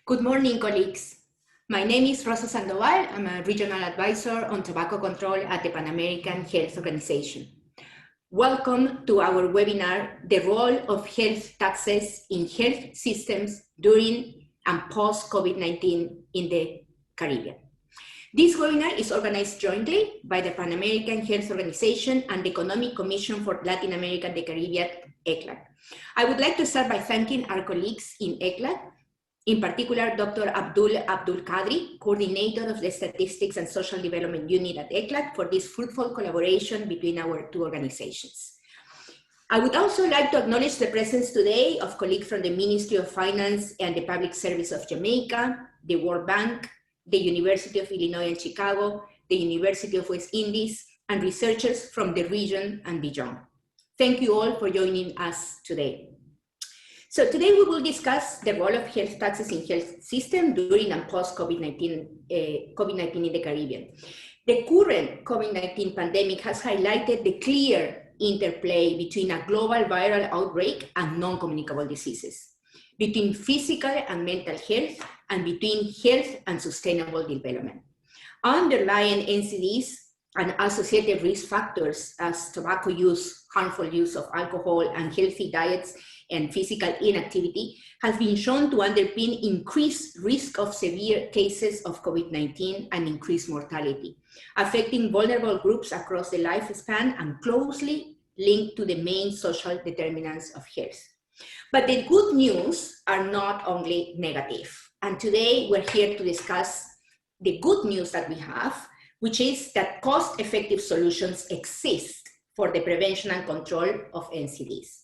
Good morning, colleagues. My name is Rosa Sandoval. I'm a regional advisor on tobacco control at the Pan American Health Organization. Welcome to our webinar, The Role of Health Taxes in Health Systems During and Post-COVID-19 in the Caribbean. This webinar is organized jointly by the Pan American Health Organization and the Economic Commission for Latin America and the Caribbean, ECLAC. I would like to start by thanking our colleagues in ECLAC, in particular, Dr. Abdul Qadri, coordinator of the Statistics and Social Development Unit at ECLAC, for this fruitful collaboration between our two organizations. I would also like to acknowledge the presence today of colleagues from the Ministry of Finance and the Public Service of Jamaica, the World Bank, the University of Illinois in Chicago, the University of West Indies, and researchers from the region and beyond. Thank you all for joining us today. So today we will discuss the role of health taxes in health system during and post-COVID-19 in the Caribbean. The current COVID-19 pandemic has highlighted the clear interplay between a global viral outbreak and non-communicable diseases, between physical and mental health, and between health and sustainable development. Underlying NCDs and associated risk factors as tobacco use, harmful use of alcohol, and healthy diets and physical inactivity has been shown to underpin increased risk of severe cases of COVID-19 and increased mortality, affecting vulnerable groups across the lifespan and closely linked to the main social determinants of health. But the good news are not only negative. And today we're here to discuss the good news that we have, which is that cost-effective solutions exist for the prevention and control of NCDs.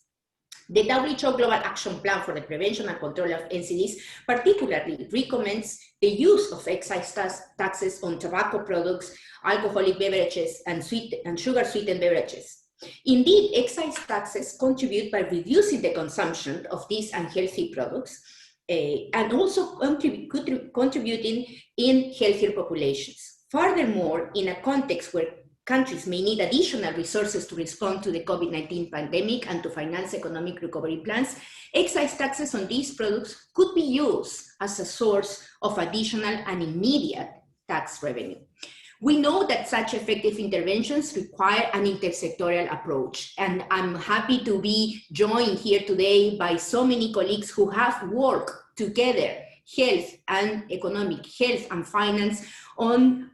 The WHO Global Action Plan for the Prevention and Control of NCDs particularly recommends the use of excise taxes on tobacco products, alcoholic beverages, and sugar-sweetened beverages. Indeed, excise taxes contribute by reducing the consumption of these unhealthy products and also contributing in healthier populations. Furthermore, in a context where countries may need additional resources to respond to the COVID-19 pandemic and to finance economic recovery plans, excise taxes on these products could be used as a source of additional and immediate tax revenue. We know that such effective interventions require an intersectoral approach, and I'm happy to be joined here today by so many colleagues who have worked together, health and economic, health and finance, on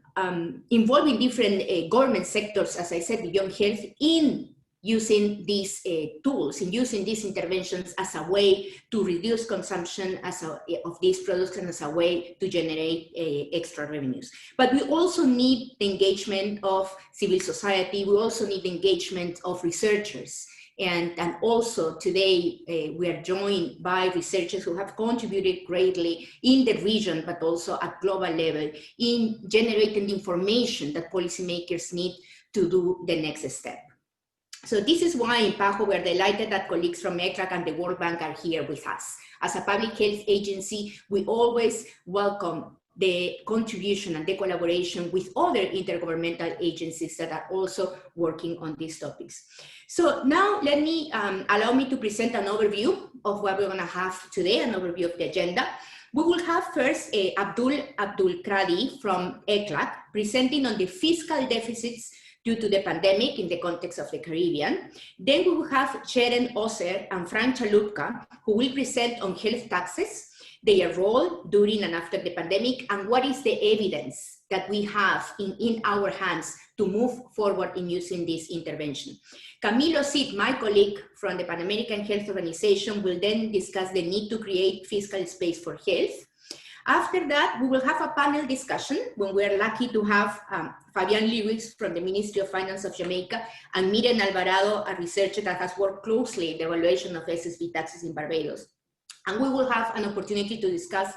involving different government sectors, as I said, beyond health, in using these tools, in using these interventions as a way to reduce consumption of these products and as a way to generate extra revenues. But we also need the engagement of civil society. We also need the engagement of researchers. And also today we are joined by researchers who have contributed greatly in the region, but also at global level in generating the information that policymakers need to do the next step. So this is why in PAHO we're delighted that colleagues from ECLAC and the World Bank are here with us. As a public health agency, we always welcome the contribution and the collaboration with other intergovernmental agencies that are also working on these topics. So now allow me to present an overview of what we're gonna have today, an overview of the agenda. We will have first Abdul Qadri from ECLAC presenting on the fiscal deficits due to the pandemic in the context of the Caribbean. Then we will have Sharon Oser and Frank Chalupka, who will present on health taxes, their role during and after the pandemic, and what is the evidence that we have in our hands to move forward in using this intervention. Camilo Cid, my colleague from the Pan American Health Organization, will then discuss the need to create fiscal space for health. After that, we will have a panel discussion when we are lucky to have Fabian Lewis from the Ministry of Finance of Jamaica and Miren Alvarado, a researcher that has worked closely in the evaluation of SSB taxes in Barbados. And we will have an opportunity to discuss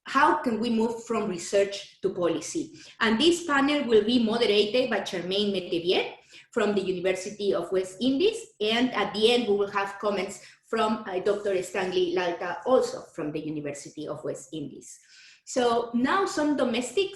how can we move from research to policy. And this panel will be moderated by Charmaine Metivier from the University of West Indies. And at the end, we will have comments from Dr. Stanley Lalta, also from the University of West Indies. So now some domestic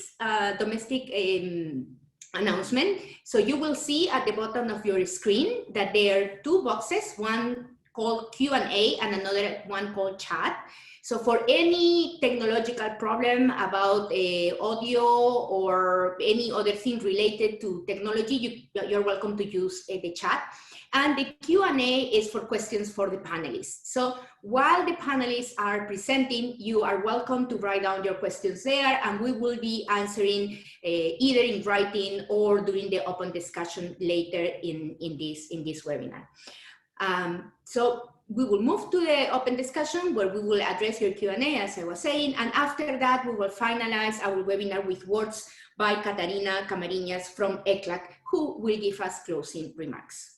announcement. So you will see at the bottom of your screen that there are two boxes, one called Q&A and another one called chat. So for any technological problem about audio or any other thing related to technology, you're welcome to use the chat. And the Q&A is for questions for the panelists. So while the panelists are presenting, you are welcome to write down your questions there, and we will be answering either in writing or during the open discussion later in this webinar. So we will move to the open discussion where we will address your Q&A, as I was saying, and after that we will finalize our webinar with words by Catarina Camariñas from ECLAC, who will give us closing remarks.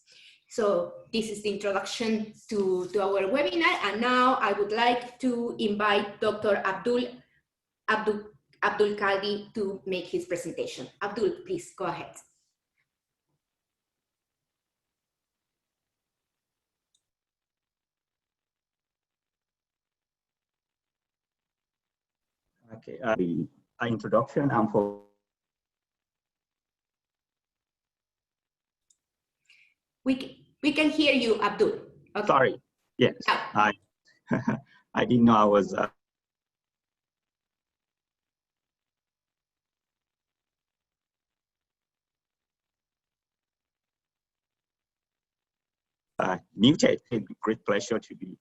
So this is the introduction to our webinar, and now I would like to invite Dr. Abdul Kadi to make his presentation. Abdul, please go ahead. Okay, the introduction and for. We can hear you, Abdul. Okay. Sorry. Yes. Yeah. I didn't know I was. Muted. A great pleasure to be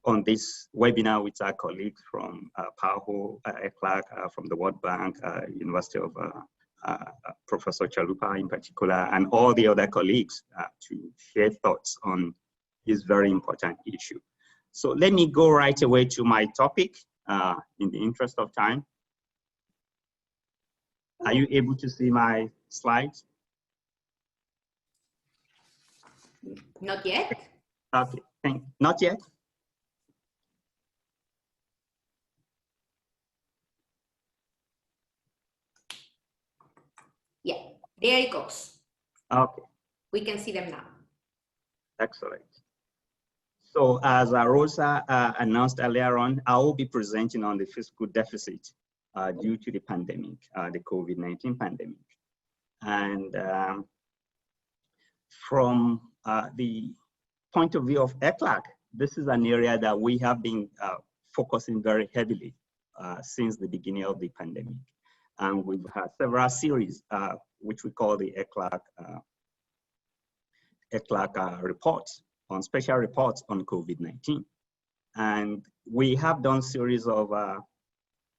on this webinar with our colleagues from PAHO, ECLAC, from the World Bank, University of Professor Chalupa in particular, and all the other colleagues to share thoughts on this very important issue. So let me go right away to my topic in the interest of time. Are you able to see my slides? Not yet. Okay, not yet. Yeah, there it goes. Okay. We can see them now. Excellent. So as Rosa announced earlier on, I will be presenting on the fiscal deficit due to the pandemic, the COVID-19 pandemic. And from the point of view of ECLAC, this is an area that we have been focusing very heavily since the beginning of the pandemic. And we've had several series, which we call the ECLAC reports, on special reports on COVID-19. And we have done series of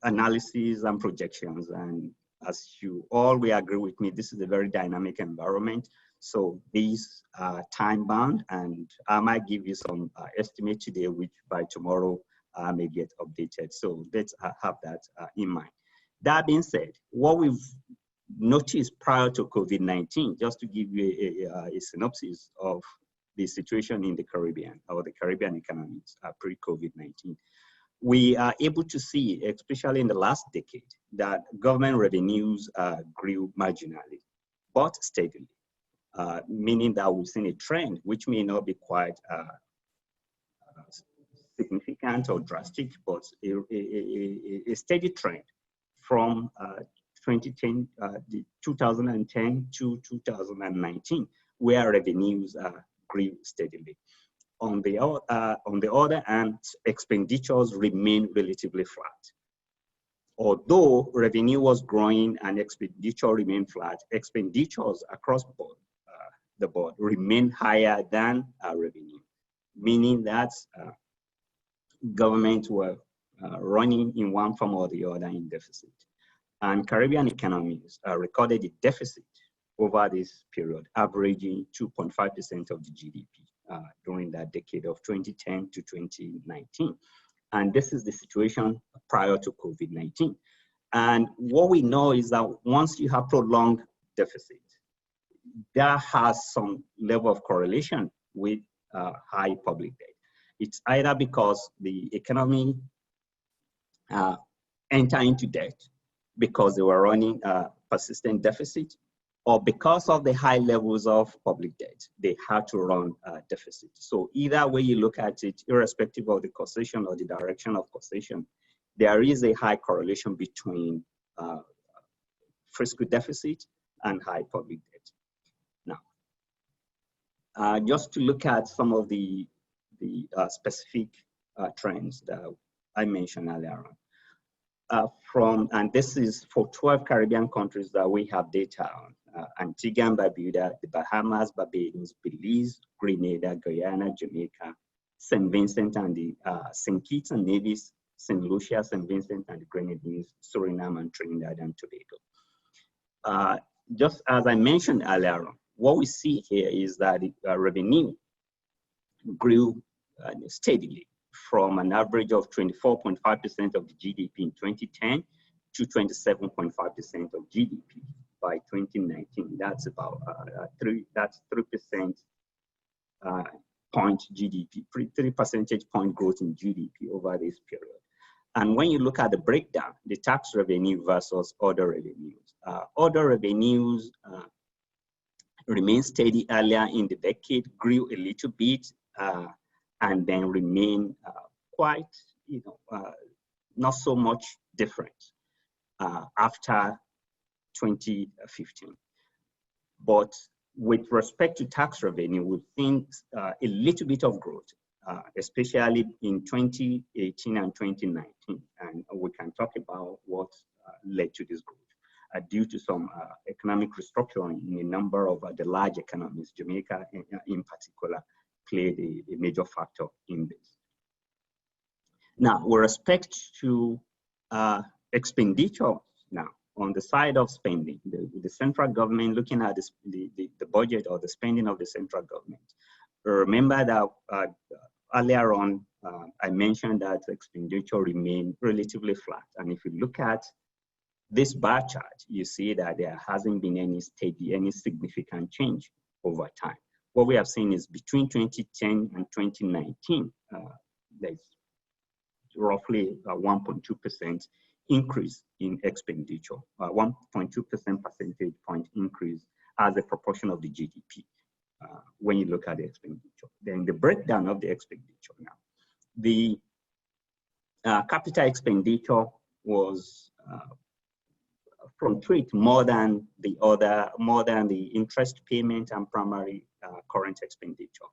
analyses and projections. And as you all will agree with me, this is a very dynamic environment. So these are time bound, and I might give you some estimate today, which by tomorrow may get updated. So let's have that in mind. That being said, what we've noticed prior to COVID-19, just to give you a synopsis of the situation in the Caribbean or the Caribbean economies pre-COVID-19, we are able to see, especially in the last decade, that government revenues grew marginally, but steadily, meaning that we've seen a trend which may not be quite significant or drastic, but a steady trend from 2010 to 2019, where revenues grew steadily. On the other hand, expenditures remain relatively flat. Although revenue was growing and expenditure remained flat, expenditures across the board remain higher than revenue, meaning that governments were running in one form or the other in deficit. And Caribbean economies recorded a deficit over this period, averaging 2.5% of the GDP during that decade of 2010 to 2019. And this is the situation prior to COVID-19. And what we know is that once you have prolonged deficit, that has some level of correlation with high public debt. It's either because the economy entered into debt because they were running a persistent deficit, or because of the high levels of public debt, they had to run a deficit. So either way you look at it, irrespective of the causation or the direction of causation, there is a high correlation between fiscal deficit and high public debt. Now, just to look at some of the the specific trends that I mentioned earlier on. And this is for 12 Caribbean countries that we have data on. Antigua and Barbuda, the Bahamas, Barbados, Belize, Grenada, Guyana, Jamaica, St. Vincent and the St. Kitts and Nevis, St. Lucia, St. Vincent and the Grenadines, Suriname, and Trinidad and Tobago. Just as I mentioned earlier on, what we see here is that the revenue grew steadily from an average of 24.5% of the GDP in 2010 to 27.5% of GDP by 2019. That's about 3% point GDP, 3 percentage point growth in GDP over this period. And when you look at the breakdown, the tax revenue versus other revenues remained steady earlier in the decade, grew a little bit, and then remain quite, not so much different after 2015. But with respect to tax revenue, we've seen a little bit of growth, especially in 2018 and 2019. And we can talk about what led to this growth. Due to some economic restructuring in a number of the large economies, Jamaica in particular played a major factor in this. Now, with respect to expenditure now, on the side of spending, the central government looking at the budget or the spending of the central government. Remember that earlier on, I mentioned that expenditure remained relatively flat. And if you look at this bar chart, you see that there hasn't been any significant change over time. What we have seen is between 2010 and 2019, there's roughly a 1.2% increase in expenditure, 1.2% percentage point increase as a proportion of the GDP when you look at the expenditure. Then the breakdown of the expenditure now. The capital expenditure was from treat more than the interest payment and primary current expenditure.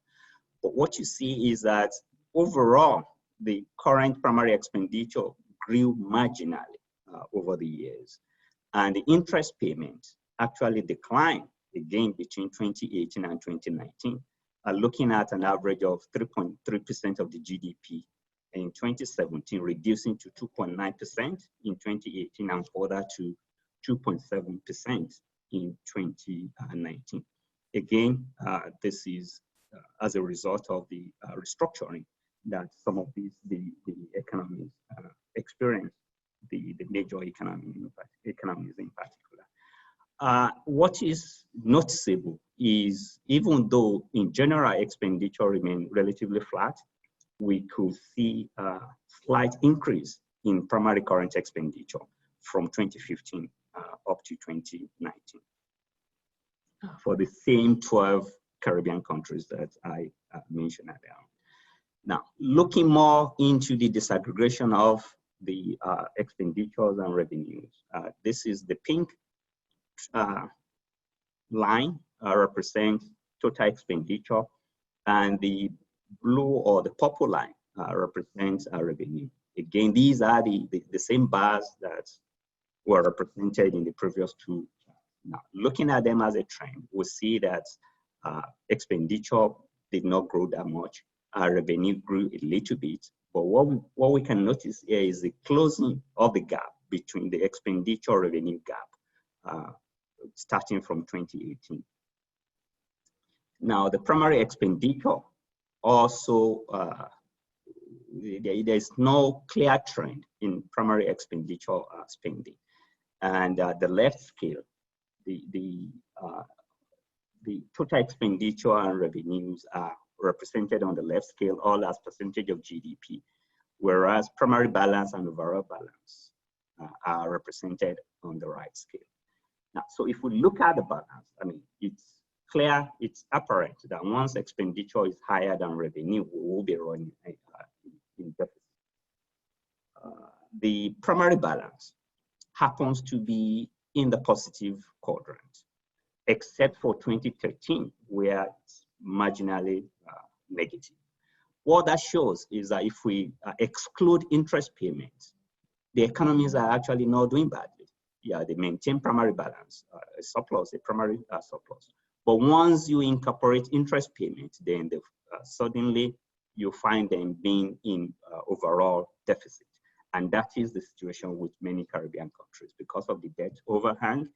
But what you see is that overall, the current primary expenditure grew marginally over the years. And the interest payment actually declined again between 2018 and 2019, looking at an average of 3.3% of the GDP in 2017, reducing to 2.9% in 2018 and further to 2.7% in 2019. Again, this is as a result of the restructuring that some of the economies experience, the major economies in particular. What is noticeable is even though in general expenditure remained relatively flat, we could see a slight increase in primary current expenditure from 2015 up to 2019 for the same 12 Caribbean countries that I mentioned earlier. Now, looking more into the disaggregation of the expenditures and revenues, this is the pink line represents total expenditure, and the blue or the purple line represents revenue. Again, these are the same bars that were represented in the previous two. Now, looking at them as a trend, we see that expenditure did not grow that much. Revenue grew a little bit, but what we can notice here is the closing of the gap between the expenditure revenue gap starting from 2018. Now, the primary expenditure also, there's no clear trend in primary expenditure spending. And the left scale, the total expenditure and revenues are represented on the left scale, all as percentage of GDP, whereas primary balance and overall balance are represented on the right scale. Now, so if we look at the balance, I mean, it's clear, it's apparent that once expenditure is higher than revenue, we will be running in deficit. The primary balance happens to be in the positive quadrant, except for 2013, where it's marginally negative. what that shows is that if we exclude interest payments, the economies are actually not doing badly. Yeah, they maintain primary balance, a surplus, a primary surplus. But once you incorporate interest payments, then suddenly you find them being in overall deficit. And that is the situation with many Caribbean countries because of the debt overhang.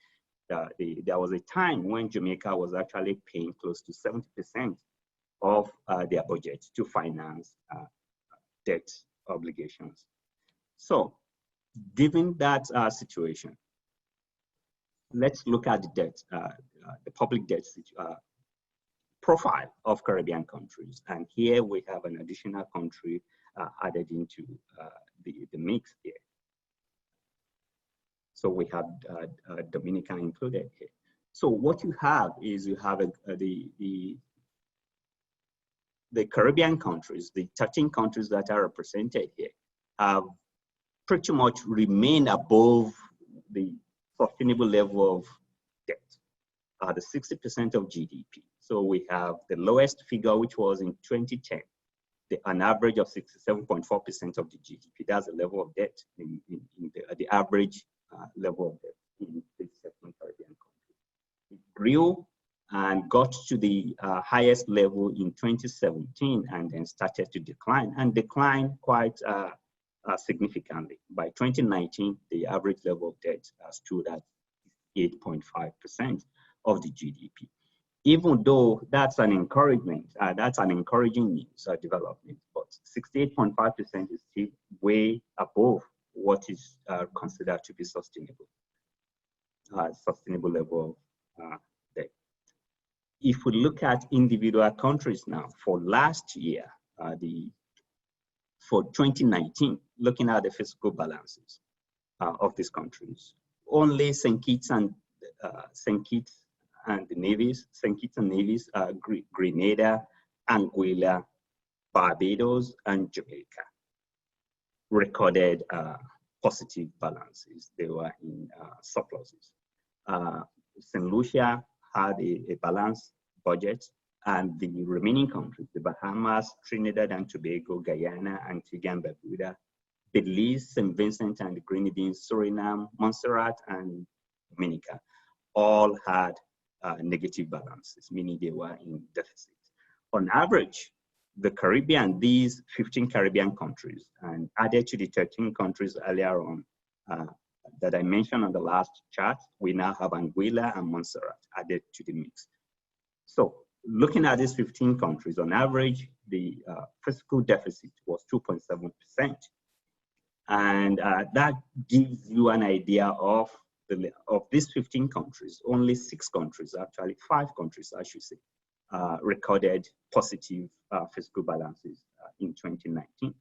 There was a time when Jamaica was actually paying close to 70% of their budget to finance debt obligations. So, given that situation, let's look at the debt, the public debt profile of Caribbean countries. And here we have an additional country added into the mix here. So we have Dominica included here. So what you have is you have the Caribbean countries, the 13 countries that are represented here, have pretty much remained above the sustainable level of debt, the 60% of GDP. So we have the lowest figure, which was in 2010, an average of 67.4% of the GDP. That's the level of debt in the average level of debt in the second Caribbean country. It grew and got to the highest level in 2017 and then started to decline and declined quite significantly. By 2019, the average level of debt stood at 8.5% of the GDP. Even though that's an encouragement, that's an encouraging news development, but 68.5% is still way above what is considered to be sustainable level of debt. If we look at individual countries now, for last year, for 2019, looking at the fiscal balances of these countries, only St. Kitts and Nevis, Grenada, Anguilla, Barbados, and Jamaica recorded positive balances. They were in surpluses. St. Lucia had a balanced budget, and the remaining countries, the Bahamas, Trinidad and Tobago, Guyana, Antigua and Barbuda, Belize, St. Vincent and the Grenadines, Suriname, Montserrat, and Dominica, all had negative balances, meaning they were in deficit. On average, the Caribbean, these 15 Caribbean countries, and added to the 13 countries earlier on that I mentioned on the last chart, we now have Anguilla and Montserrat added to the mix. So looking at these 15 countries, on average, the fiscal deficit was 2.7%. And that gives you an idea of these 15 countries, only 6 countries, actually 5 countries, I should say, recorded positive fiscal balances in 2019.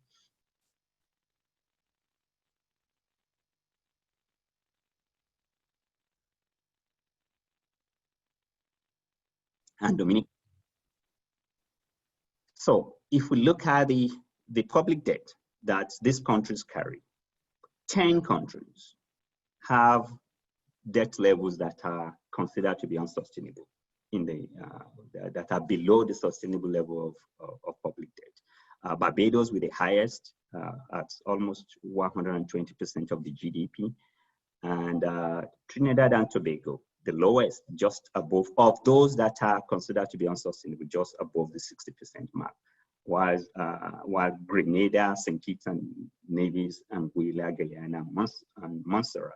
And Dominic. So if we look at the public debt that these countries carry, 10 countries have debt levels that are considered to be unsustainable, that are below the sustainable level of public debt. Barbados with the highest at almost 120% of the GDP, and Trinidad and Tobago, the lowest, just above, of those that are considered to be unsustainable, just above the 60% mark. While Grenada, St. Kitts and Nevis, Anguilla, Guyana, and Montserrat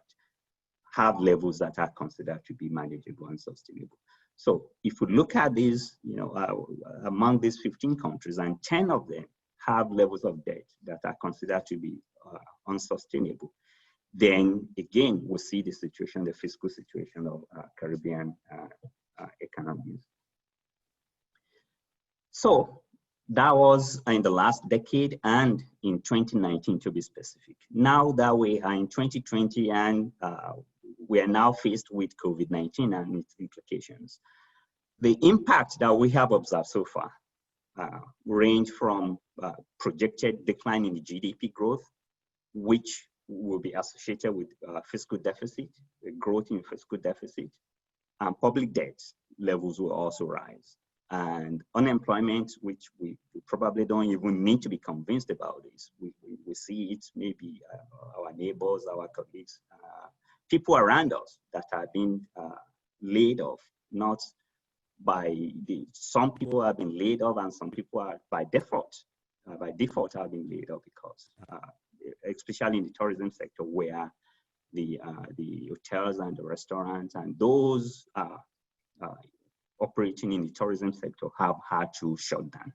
have levels that are considered to be manageable and sustainable. So if we look at these, among these 15 countries, and 10 of them have levels of debt that are considered to be unsustainable, then again, we see the situation, the fiscal situation of Caribbean economies. So that was in the last decade and in 2019 to be specific. Now that we are in 2020 and we are now faced with COVID-19 and its implications, the impact that we have observed so far range from projected decline in the GDP growth, which will be associated with fiscal deficit, growth in fiscal deficit, and public debt levels will also rise. And unemployment, which we probably don't even need to be convinced about this. We see it maybe our neighbors, our colleagues, people around us that are being laid off, not by some people have been laid off and some people are by default have been laid off because, especially in the tourism sector where the hotels and the restaurants and those operating in the tourism sector have had to shut down.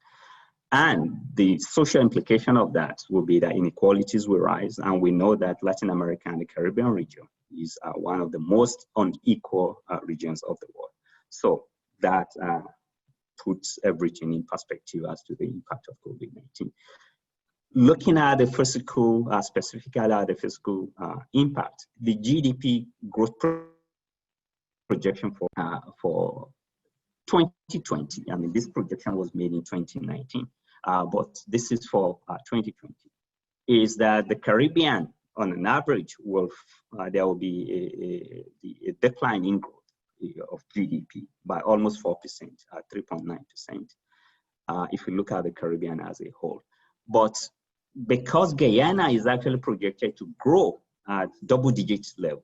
And the social implication of that will be that inequalities will rise. And we know that Latin America and the Caribbean region is one of the most unequal regions of the world. So that puts everything in perspective as to the impact of COVID-19. Looking at the physical, specifically at the physical impact, the GDP growth projection for 2020, I mean, this projection was made in 2019, but this is for 2020, is that the Caribbean, on an average, there will be a decline in growth of GDP by almost 4%, 3.9%, if you look at the Caribbean as a whole. But because Guyana is actually projected to grow at double-digit level,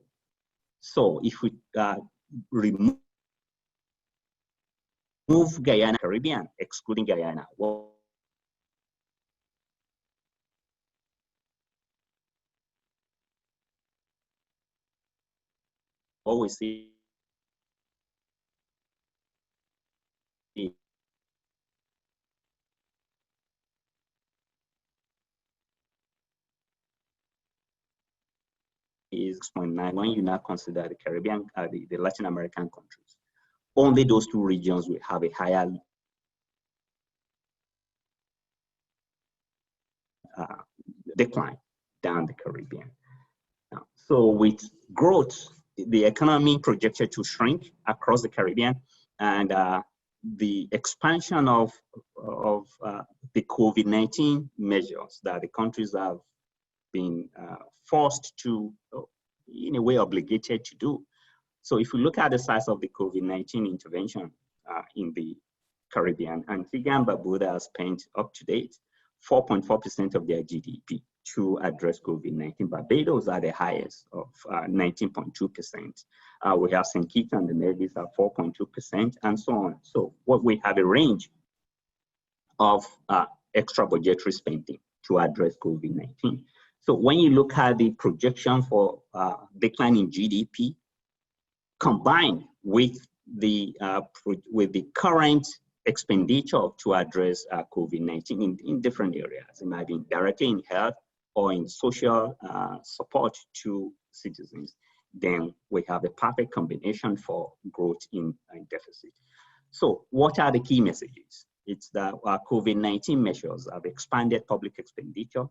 so if we remove Guyana, Caribbean, excluding Guyana, what we see is 6.9 when you now consider the Caribbean, the Latin American countries. Only those two regions will have a higher decline than the Caribbean. So with growth, the economy projected to shrink across the Caribbean, and the expansion of the COVID-19 measures that the countries have been forced to, in a way, obligated to do. So if we look at the size of the COVID-19 intervention in the Caribbean, Antigua and Barbuda has spent up to date 4.4% of their GDP to address COVID-19. Barbados are the highest of 19.2%. We have St. Kitts and the Nevis at 4.2% and so on. So what we have a range of extra budgetary spending to address COVID-19. So when you look at the projection for decline in GDP, combined with the current expenditure to address COVID-19 in different areas, it might be directly in health or in social support to citizens, then we have a perfect combination for growth in deficit. So what are the key messages? It's that our COVID-19 measures have expanded public expenditure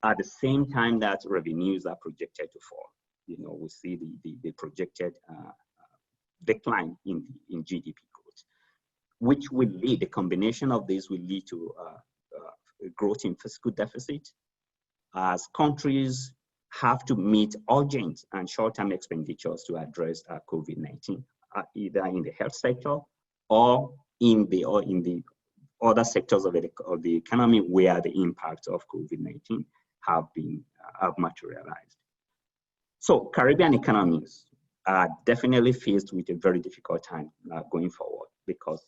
at the same time that revenues are projected to fall. You know, we see the projected decline in GDP growth, which will lead, the combination of these will lead to growth in fiscal deficit, as countries have to meet urgent and short-term expenditures to address COVID-19, either in the health sector or in the other sectors of the economy where the impact of COVID-19 have materialized. So Caribbean economies are definitely faced with a very difficult time going forward, because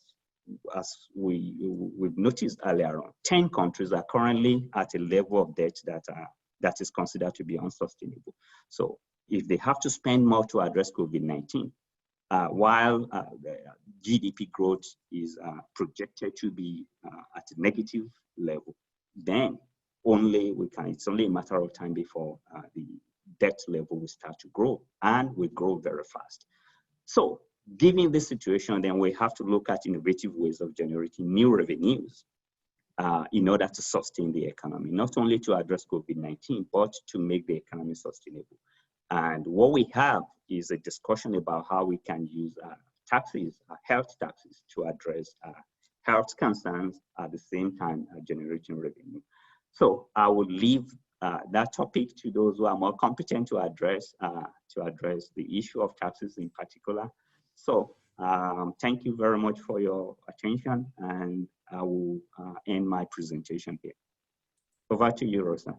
as we've noticed earlier on, 10 countries are currently at a level of debt that is considered to be unsustainable. So if they have to spend more to address COVID-19, while GDP growth is projected to be at a negative level, then it's only a matter of time before the debt level will start to grow, and will grow very fast. So given this situation, then we have to look at innovative ways of generating new revenues in order to sustain the economy, not only to address COVID-19, but to make the economy sustainable. And what we have is a discussion about how we can use taxes, health taxes, to address health concerns at the same time generating revenue. So I would leave that topic to those who are more competent to address the issue of taxes in particular. So Thank you very much for your attention, and I will end my presentation here. Over to you, Rosa.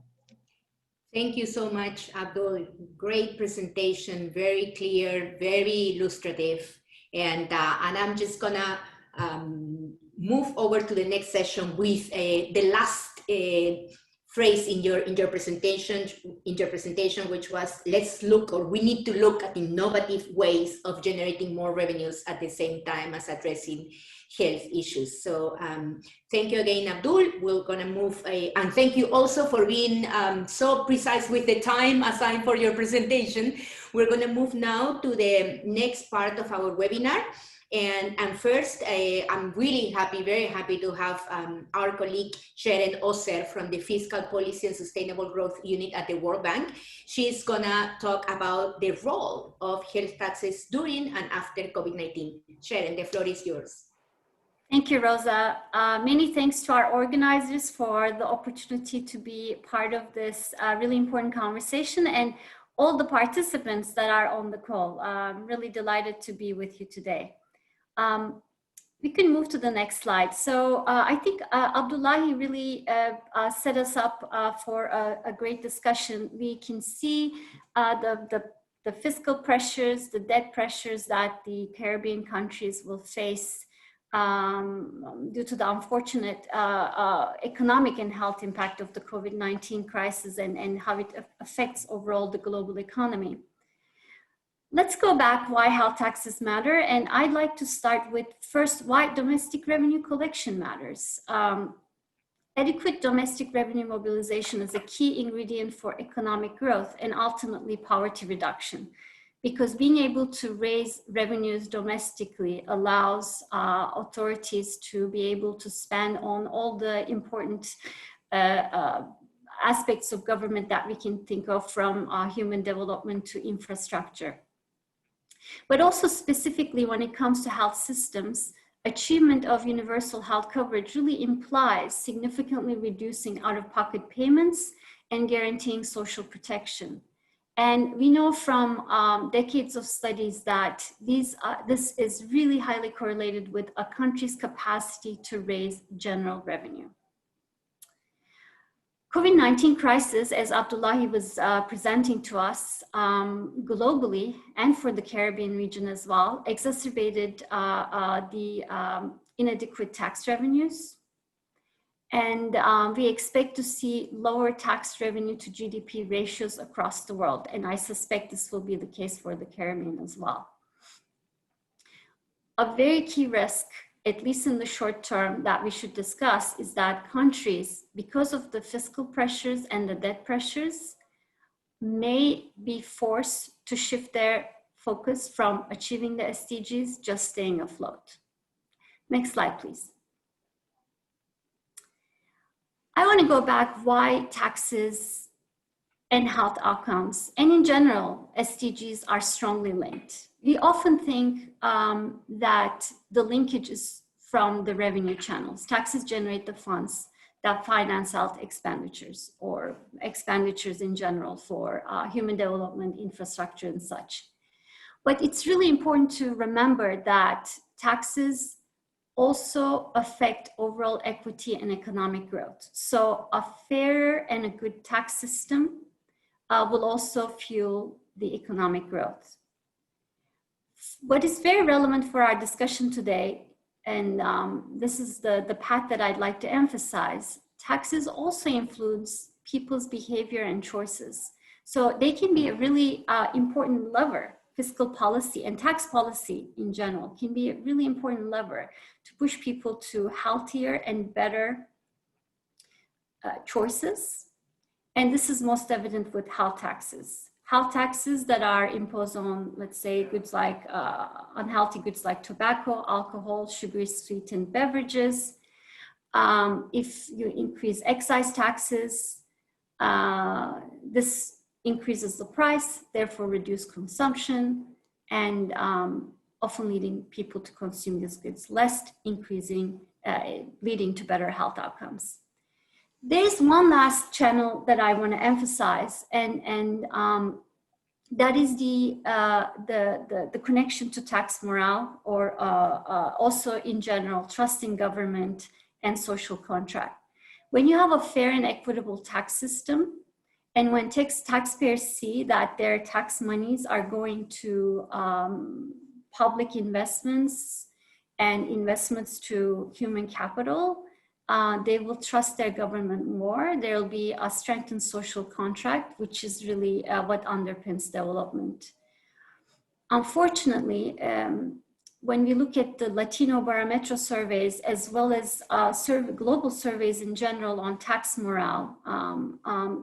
Thank you so much, Abdul. Great presentation, very clear, very illustrative. And I'm just gonna move over to the next session with the last phrase in your presentation, which was, let's look, or we need to look at innovative ways of generating more revenues at the same time as addressing health issues. So thank you again, Abdul. We're gonna move, and thank you also for being so precise with the time assigned for your presentation. We're gonna move now to the next part of our webinar. And first, I'm really happy, very happy to have our colleague Sharon Oser from the Fiscal Policy and Sustainable Growth Unit at the World Bank. She's gonna talk about the role of health taxes during and after COVID-19. Sharon, the floor is yours. Thank you, Rosa. Many thanks to our organizers for the opportunity to be part of this really important conversation, and all the participants that are on the call. I'm really delighted to be with you today. We can move to the next slide. So I think Abdullahi really set us up for a great discussion. We can see the fiscal pressures, the debt pressures that the Caribbean countries will face due to the unfortunate economic and health impact of the COVID-19 crisis and how it affects overall the global economy. Let's go back why health taxes matter. And I'd like to start with first why domestic revenue collection matters. Adequate domestic revenue mobilization is a key ingredient for economic growth and ultimately poverty reduction, because being able to raise revenues domestically allows authorities to be able to spend on all the important aspects of government that we can think of, from human development to infrastructure. But also specifically when it comes to health systems, achievement of universal health coverage really implies significantly reducing out-of-pocket payments and guaranteeing social protection. And we know from decades of studies that this is really highly correlated with a country's capacity to raise general revenue. COVID-19 crisis, as Abdullahi was presenting to us globally and for the Caribbean region as well, exacerbated the inadequate tax revenues. And we expect to see lower tax revenue to GDP ratios across the world. And I suspect this will be the case for the Caribbean as well. A very key risk, at least in the short term, that we should discuss is that countries, because of the fiscal pressures and the debt pressures, may be forced to shift their focus from achieving the SDGs, just staying afloat. Next slide, please. I want to go back why taxes and health outcomes, and in general, SDGs are strongly linked. We often think that the linkage is from the revenue channels. Taxes generate the funds that finance health expenditures or expenditures in general for human development, infrastructure, and such. But it's really important to remember that taxes also affect overall equity and economic growth. So a fair and a good tax system will also fuel the economic growth. What is very relevant for our discussion today, and this is the path that I'd like to emphasize, taxes also influence people's behavior and choices. So they can be a really important lever. Fiscal policy and tax policy in general can be a really important lever to push people to healthier and better choices. And this is most evident with health taxes. Health taxes that are imposed on, let's say, goods like unhealthy goods like tobacco, alcohol, sugary sweetened beverages. If you increase excise taxes, this increases the price, therefore reduce consumption, and often leading people to consume these goods less, leading to better health outcomes. There's one last channel that I want to emphasize, and that is the connection to tax morale, or also in general, trust in government and social contract. When you have a fair and equitable tax system, and when taxpayers see that their tax monies are going to public investments and investments to human capital, they will trust their government more. There will be a strengthened social contract, which is really what underpins development. Unfortunately, when we look at the Latino barometric surveys, as well as global surveys in general on tax morale,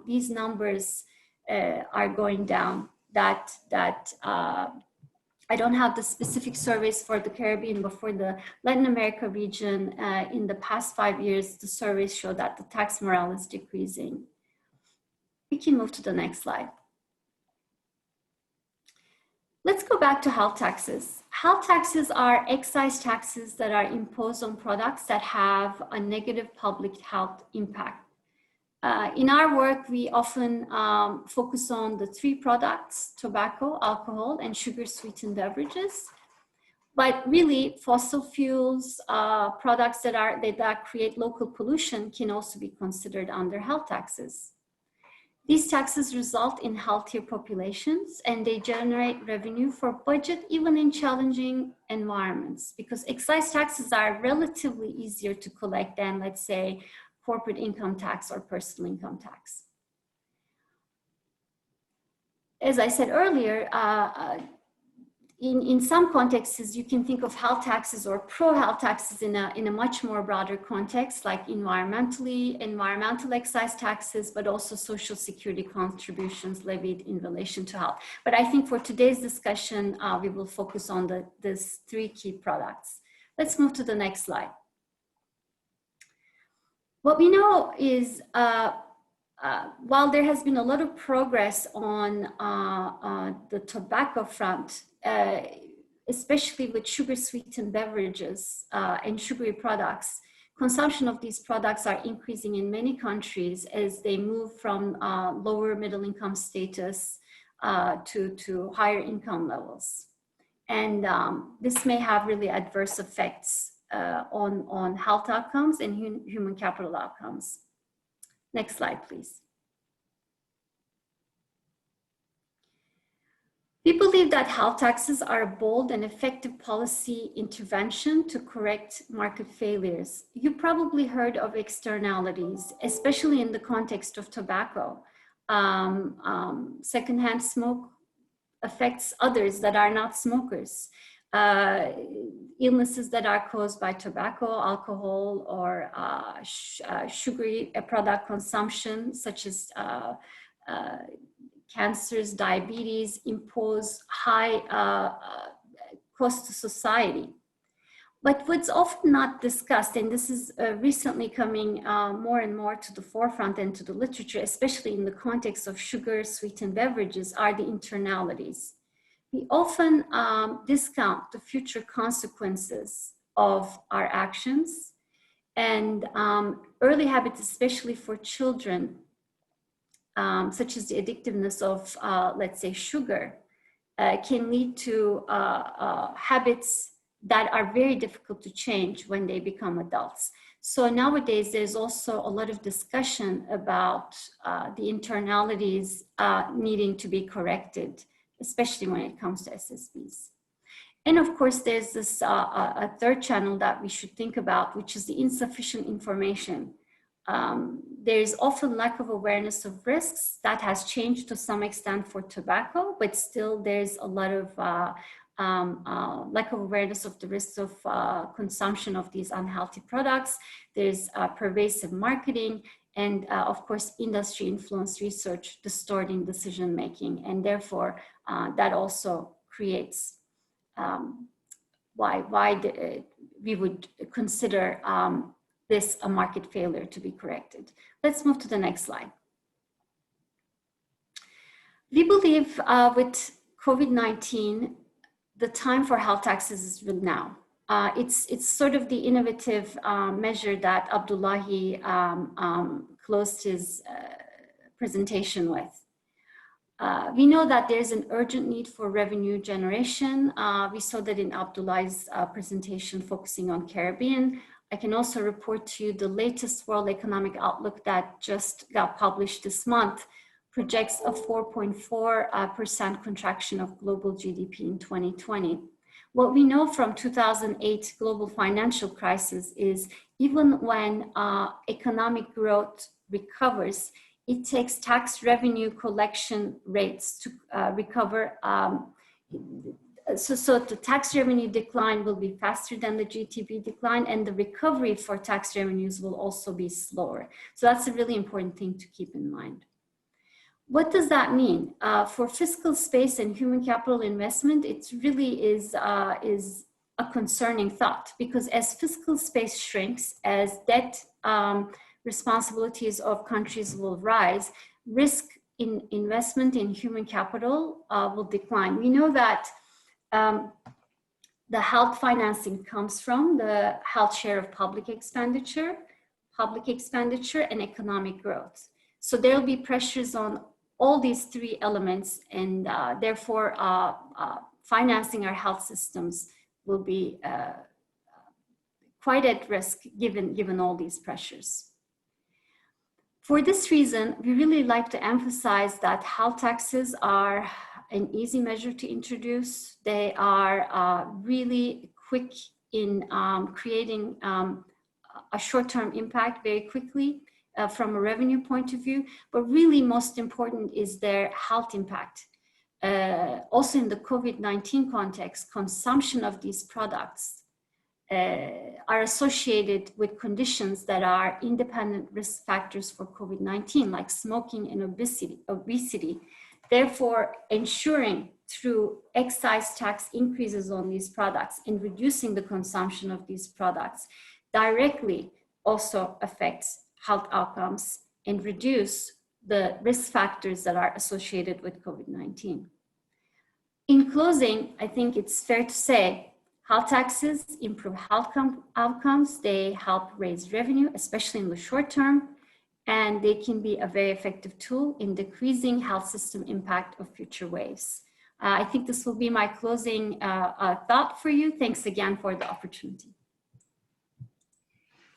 these numbers are going down. I don't have the specific surveys for the Caribbean, but for the Latin America region, in the past 5 years, the surveys show that the tax morale is decreasing. We can move to the next slide. Let's go back to health taxes. Health taxes are excise taxes that are imposed on products that have a negative public health impact. In our work, we often focus on the 3 products: tobacco, alcohol, and sugar-sweetened beverages. But really, fossil fuels, products that create local pollution can also be considered under health taxes. These taxes result in healthier populations, and they generate revenue for budget even in challenging environments, because excise taxes are relatively easier to collect than, let's say, corporate income tax or personal income tax. As I said earlier, in some contexts, you can think of health taxes or pro-health taxes in a much more broader context, like environmental excise taxes, but also social security contributions levied in relation to health. But I think for today's discussion, we will focus on these 3 key products. Let's move to the next slide. What we know is, while there has been a lot of progress on the tobacco front, especially with sugar-sweetened beverages and sugary products, consumption of these products are increasing in many countries as they move from lower middle income status to higher income levels. And this may have really adverse effects on health outcomes and human capital outcomes. Next slide, please. We believe that health taxes are a bold and effective policy intervention to correct market failures. You probably heard of externalities, especially in the context of tobacco. Secondhand smoke affects others that are not smokers. Illnesses that are caused by tobacco, alcohol, or sugary product consumption, such as cancers, diabetes, impose high cost to society. But what's often not discussed, and this is recently coming more and more to the forefront and to the literature, especially in the context of sugar-sweetened beverages, are the internalities. We often discount the future consequences of our actions, and early habits, especially for children, such as the addictiveness of, let's say, sugar, can lead to habits that are very difficult to change when they become adults. So nowadays, there's also a lot of discussion about the internalities needing to be corrected, especially when it comes to SSBs. And of course, there's this a third channel that we should think about, which is the insufficient information. There's often lack of awareness of risks. That has changed to some extent for tobacco, but still there's a lot of lack of awareness of the risks of consumption of these unhealthy products. There's pervasive marketing, and of course, industry influence research distorting decision-making. And therefore, that also creates why we would consider this a market failure to be corrected. Let's move to the next slide. We believe with COVID-19, the time for health taxes is really now. It's sort of the innovative measure that Abdullahi closed his presentation with. We know that there's an urgent need for revenue generation. We saw that in Abdullah's presentation focusing on Caribbean. I can also report to you the latest World Economic Outlook that just got published this month projects a 4.4% contraction of global GDP in 2020. What we know from 2008 global financial crisis is even when economic growth recovers, it takes tax revenue collection rates to recover. So the tax revenue decline will be faster than the GDP decline, and the recovery for tax revenues will also be slower. So that's a really important thing to keep in mind. What does that mean? For fiscal space and human capital investment, it really is a concerning thought, because as fiscal space shrinks, as debt responsibilities of countries will rise, risk in investment in human capital will decline. We know that the health financing comes from the health share of public expenditure, and economic growth. So there will be pressures on all these three elements, and therefore financing our health systems will be quite at risk given all these pressures. For this reason, we really like to emphasize that health taxes are an easy measure to introduce. They are really quick in creating a short-term impact very quickly from a revenue point of view, but really most important is their health impact. Also in the COVID-19 context, consumption of these products are associated with conditions that are independent risk factors for COVID-19, like smoking and obesity. Therefore, ensuring through excise tax increases on these products and reducing the consumption of these products directly also affects health outcomes and reduce the risk factors that are associated with COVID-19. In closing, I think it's fair to say health taxes improve health outcomes. They help raise revenue, especially in the short term, and they can be a very effective tool in decreasing health system impact of future waves. I think this will be my closing thought for you. Thanks again for the opportunity.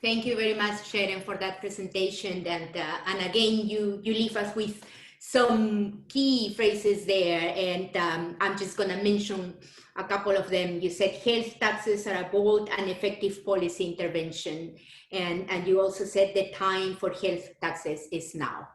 Thank you very much, Sharon, for that presentation. And again, you leave us with some key phrases there, and I'm just going to mention a couple of them. You said health taxes are a bold and effective policy intervention, and you also said the time for health taxes is now.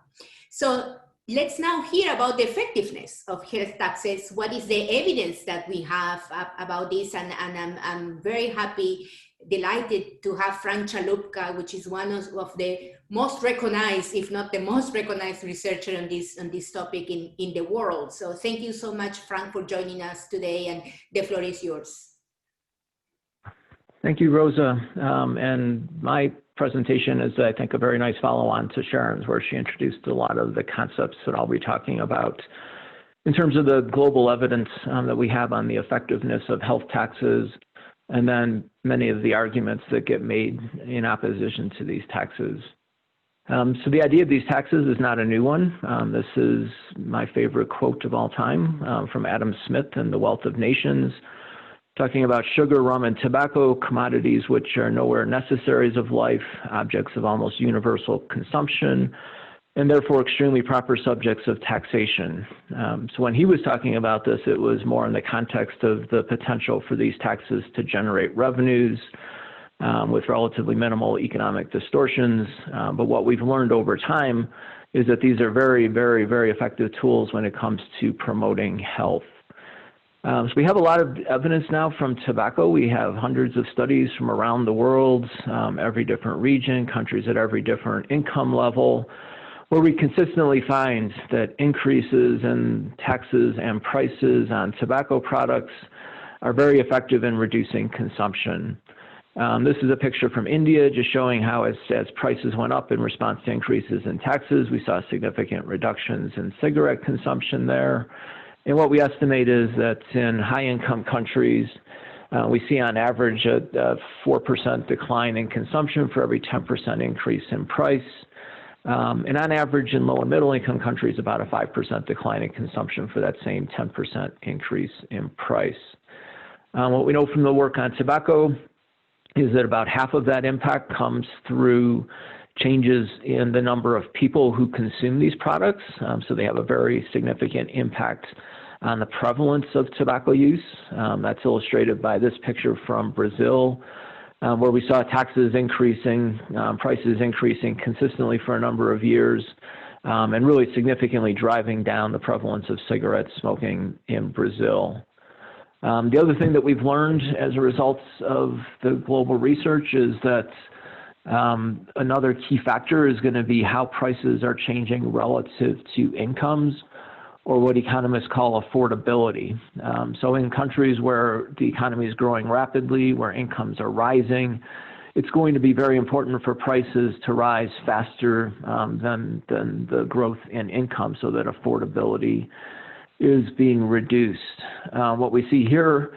So let's now hear about the effectiveness of health taxes. What is the evidence that we have about this? And I'm very happy, delighted to have Frank Chalupka, which is one of the most recognized, if not the most recognized researcher on this topic in the world. So thank you so much, Frank, for joining us today, and the floor is yours. Thank you, Rosa. And my presentation is, I think, a very nice follow-on to Sharon's, where she introduced a lot of the concepts that I'll be talking about in terms of the global evidence that we have on the effectiveness of health taxes, and then many of the arguments that get made in opposition to these taxes. So the idea of these taxes is not a new one. This is my favorite quote of all time from Adam Smith in The Wealth of Nations, talking about sugar, rum, and tobacco, commodities which are nowhere necessaries of life, objects of almost universal consumption, and therefore extremely proper subjects of taxation. So when he was talking about this, it was more in the context of the potential for these taxes to generate revenues with relatively minimal economic distortions. But what we've learned over time is that these are very, very, very effective tools when it comes to promoting health. So we have a lot of evidence now from tobacco. We have hundreds of studies from around the world, every different region, countries at every different income level, where we consistently find that increases in taxes and prices on tobacco products are very effective in reducing consumption. This is a picture from India, just showing how as prices went up in response to increases in taxes, we saw significant reductions in cigarette consumption there. And what we estimate is that in high-income countries, we see on average a 4% decline in consumption for every 10% increase in price. And on average, in low and middle income countries, about a 5% decline in consumption for that same 10% increase in price. What we know from the work on tobacco is that about half of that impact comes through changes in the number of people who consume these products. So they have a very significant impact on the prevalence of tobacco use. That's illustrated by this picture from Brazil, where we saw taxes increasing, prices increasing consistently for a number of years, and really significantly driving down the prevalence of cigarette smoking in Brazil. The other thing that we've learned as a result of the global research is that another key factor is going to be how prices are changing relative to incomes, or what economists call affordability. So in countries where the economy is growing rapidly, where incomes are rising, it's going to be very important for prices to rise faster than the growth in income, so that affordability is being reduced. What we see here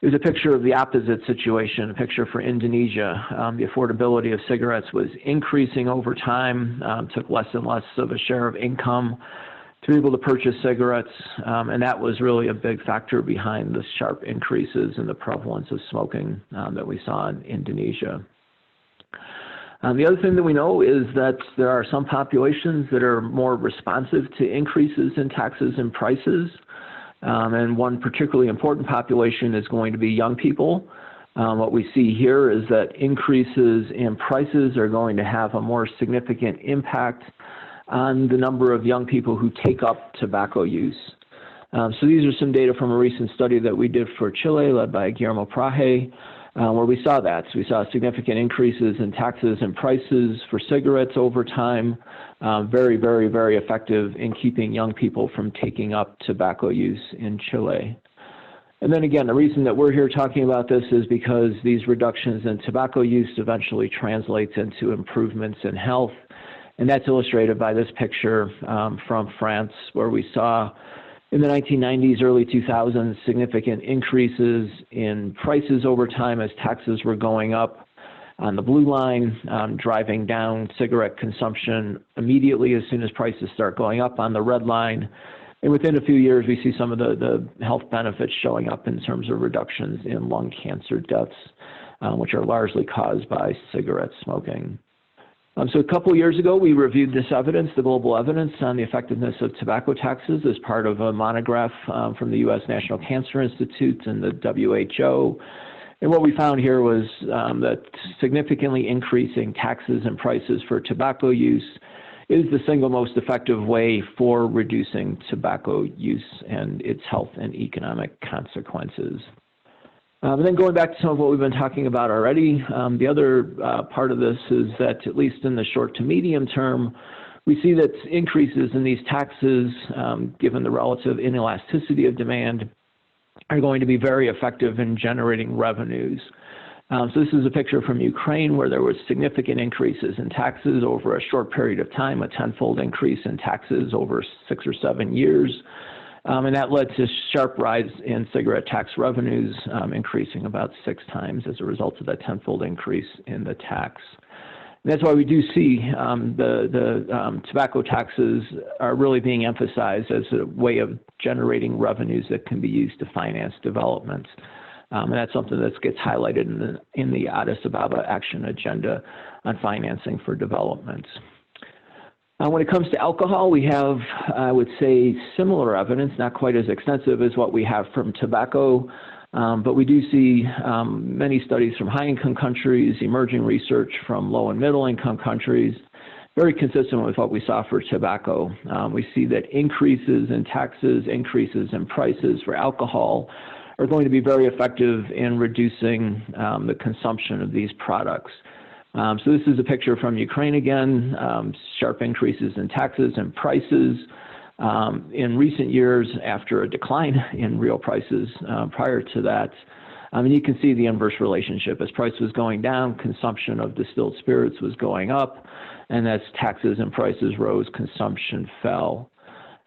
is a picture of the opposite situation, a picture for Indonesia. The affordability of cigarettes was increasing over time, took less and less of a share of income to be able to purchase cigarettes, and that was really a big factor behind the sharp increases in the prevalence of smoking that we saw in Indonesia. The other thing that we know is that there are some populations that are more responsive to increases in taxes and prices, and one particularly important population is going to be young people. What we see here is that increases in prices are going to have a more significant impact on the number of young people who take up tobacco use. So these are some data from a recent study that we did for Chile, led by Guillermo Praje, where we saw that. So we saw significant increases in taxes and prices for cigarettes over time, very, very, very effective in keeping young people from taking up tobacco use in Chile. And then again, the reason that we're here talking about this is because these reductions in tobacco use eventually translates into improvements in health. And that's illustrated by this picture from France, where we saw in the 1990s, early 2000s, significant increases in prices over time as taxes were going up on the blue line, driving down cigarette consumption immediately as soon as prices start going up on the red line. And within a few years, we see some of the health benefits showing up in terms of reductions in lung cancer deaths, which are largely caused by cigarette smoking. So a couple of years ago, we reviewed this evidence, the global evidence on the effectiveness of tobacco taxes, as part of a monograph from the U.S. National Cancer Institute and the WHO. And what we found here was that significantly increasing taxes and prices for tobacco use is the single most effective way for reducing tobacco use and its health and economic consequences. And then going back to some of what we've been talking about already, the other part of this is that, at least in the short to medium term, we see that increases in these taxes, given the relative inelasticity of demand, are going to be very effective in generating revenues. So this is a picture from Ukraine, where there was significant increases in taxes over a short period of time, a tenfold increase in taxes over 6 or 7 years. And that led to a sharp rise in cigarette tax revenues, increasing about 6 times as a result of that tenfold increase in the tax. And that's why we do see the tobacco taxes are really being emphasized as a way of generating revenues that can be used to finance development. And that's something that gets highlighted in the Addis Ababa Action Agenda on financing for development. When it comes to alcohol, we have, I would say, similar evidence, not quite as extensive as what we have from tobacco, but we do see many studies from high-income countries, emerging research from low- and middle-income countries, very consistent with what we saw for tobacco. We see that increases in taxes, increases in prices for alcohol are going to be very effective in reducing the consumption of these products. So this is a picture from Ukraine again, sharp increases in taxes and prices in recent years after a decline in real prices prior to that. And you can see the inverse relationship. As price was going down, consumption of distilled spirits was going up, and as taxes and prices rose, consumption fell.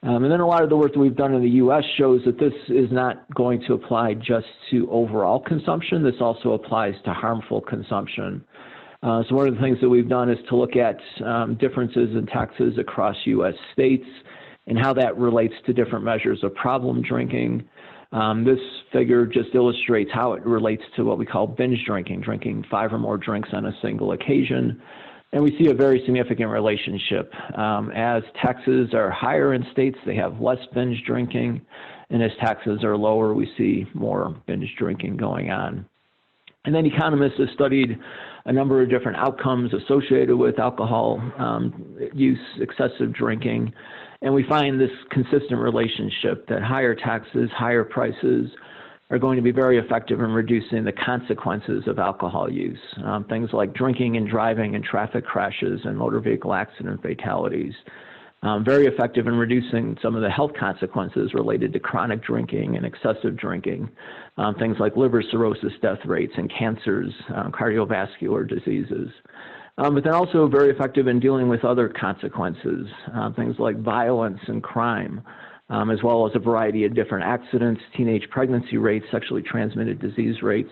And then a lot of the work that we've done in the U.S. shows that this is not going to apply just to overall consumption. This also applies to harmful consumption. So one of the things that we've done is to look at differences in taxes across U.S. states and how that relates to different measures of problem drinking. This figure just illustrates how it relates to what we call binge drinking, drinking 5 or more drinks on a single occasion. And we see a very significant relationship. As taxes are higher in states, they have less binge drinking. And as taxes are lower, we see more binge drinking going on. And then economists have studied a number of different outcomes associated with alcohol use, excessive drinking. And we find this consistent relationship that higher taxes, higher prices are going to be very effective in reducing the consequences of alcohol use. Things like drinking and driving and traffic crashes and motor vehicle accident fatalities. Very effective in reducing some of the health consequences related to chronic drinking and excessive drinking. Things like liver cirrhosis death rates and cancers, cardiovascular diseases. But then also very effective in dealing with other consequences, things like violence and crime, as well as a variety of different accidents, teenage pregnancy rates, sexually transmitted disease rates,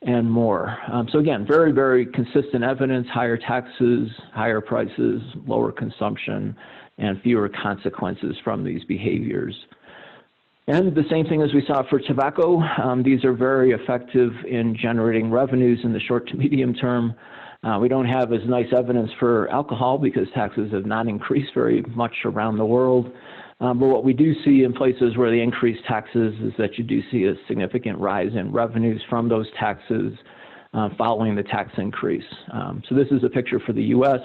and more. So again, very, very consistent evidence, higher taxes, higher prices, lower consumption, and fewer consequences from these behaviors. And the same thing as we saw for tobacco, these are very effective in generating revenues in the short to medium term. We don't have as nice evidence for alcohol because taxes have not increased very much around the world. But what we do see in places where they increase taxes is that you do see a significant rise in revenues from those taxes following the tax increase. So this is a picture for the U.S.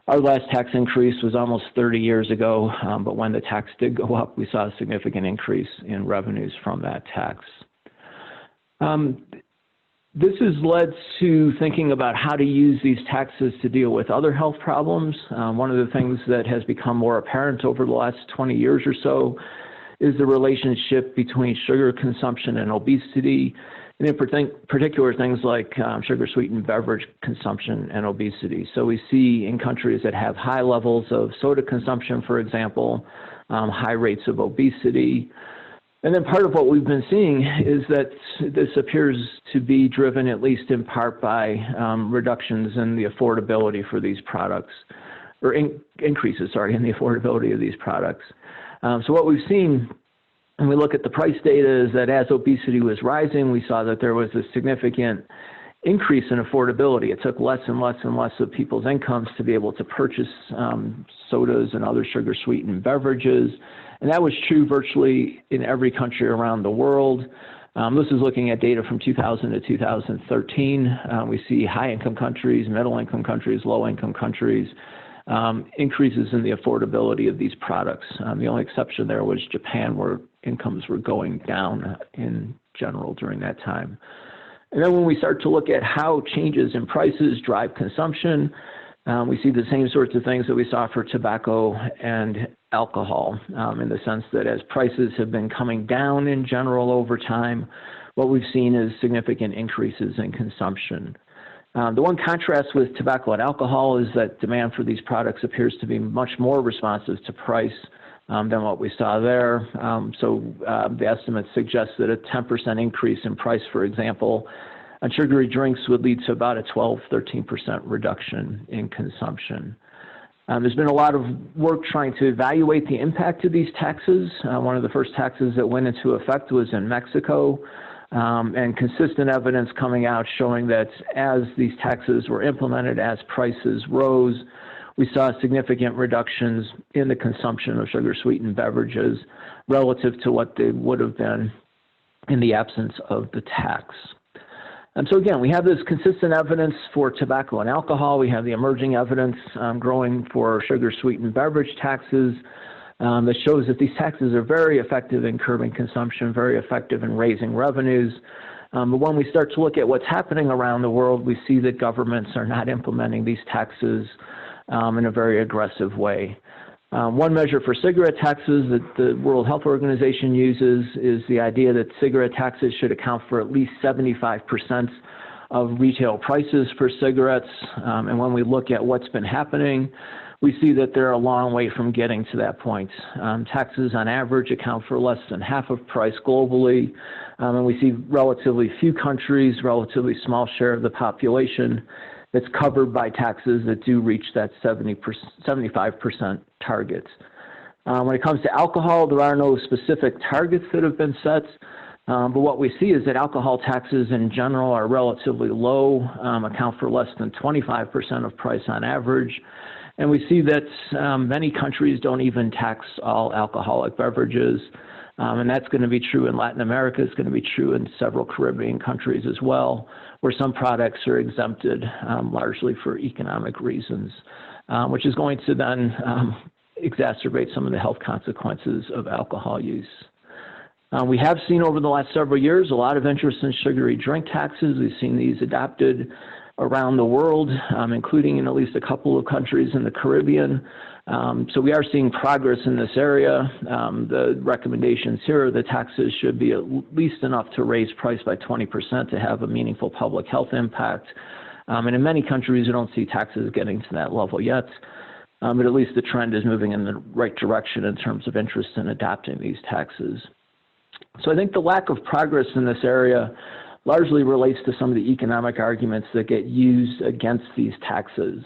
Our last tax increase was almost 30 years ago, but when the tax did go up, we saw a significant increase in revenues from that tax. This has led to thinking about how to use these taxes to deal with other health problems. One of the things that has become more apparent over the last 20 years or so is the relationship between sugar consumption and obesity, and in particular things like sugar-sweetened beverage consumption and obesity. So we see in countries that have high levels of soda consumption, for example, high rates of obesity. And then part of what we've been seeing is that this appears to be driven, at least in part, by reductions in the affordability for these products, or increases, sorry, in the affordability of these products. So what we've seen when we look at the price data is that as obesity was rising, we saw that there was a significant increase in affordability. It took less and less and less of people's incomes to be able to purchase sodas and other sugar-sweetened beverages. And that was true virtually in every country around the world. This is looking at data from 2000 to 2013. We see high-income countries, middle-income countries, low-income countries, increases in the affordability of these products. The only exception there was Japan, where incomes were going down in general during that time. And then when we start to look at how changes in prices drive consumption, we see the same sorts of things that we saw for tobacco and alcohol, in the sense that as prices have been coming down in general over time, what we've seen is significant increases in consumption. The one contrast with tobacco and alcohol is that demand for these products appears to be much more responsive to price than what we saw there. The estimates suggest that a 10% increase in price, for example, on sugary drinks would lead to about a 12–13% reduction in consumption. There's been a lot of work trying to evaluate the impact of these taxes. One of the first taxes that went into effect was in Mexico, and consistent evidence coming out showing that as these taxes were implemented, as prices rose, we saw significant reductions in the consumption of sugar-sweetened beverages relative to what they would have been in the absence of the tax. And so again, we have this consistent evidence for tobacco and alcohol. We have the emerging evidence growing for sugar-sweetened beverage taxes that shows that these taxes are very effective in curbing consumption, very effective in raising revenues. But when we start to look at what's happening around the world, we see that governments are not implementing these taxes in a very aggressive way. One measure for cigarette taxes that the World Health Organization uses is the idea that cigarette taxes should account for at least 75% of retail prices for cigarettes. And when we look at what's been happening, we see that they're a long way from getting to that point. Taxes on average account for less than half of price globally. And we see relatively few countries, relatively small share of the population that's covered by taxes that do reach that 75% target. When it comes to alcohol, there are no specific targets that have been set, but what we see is that alcohol taxes in general are relatively low, account for less than 25% of price on average. And we see that many countries don't even tax all alcoholic beverages. And that's going to be true in Latin America. It's going to be true in several Caribbean countries as well, where some products are exempted largely for economic reasons, which is going to then exacerbate some of the health consequences of alcohol use. We have seen over the last several years a lot of interest in sugary drink taxes. We've seen these adopted around the world, including in at least a couple of countries in the Caribbean. So we are seeing progress in this area. The recommendations here are the taxes should be at least enough to raise price by 20% to have a meaningful public health impact. And in many countries, you don't see taxes getting to that level yet. But at least the trend is moving in the right direction in terms of interest in adopting these taxes. So I think the lack of progress in this area largely relates to some of the economic arguments that get used against these taxes.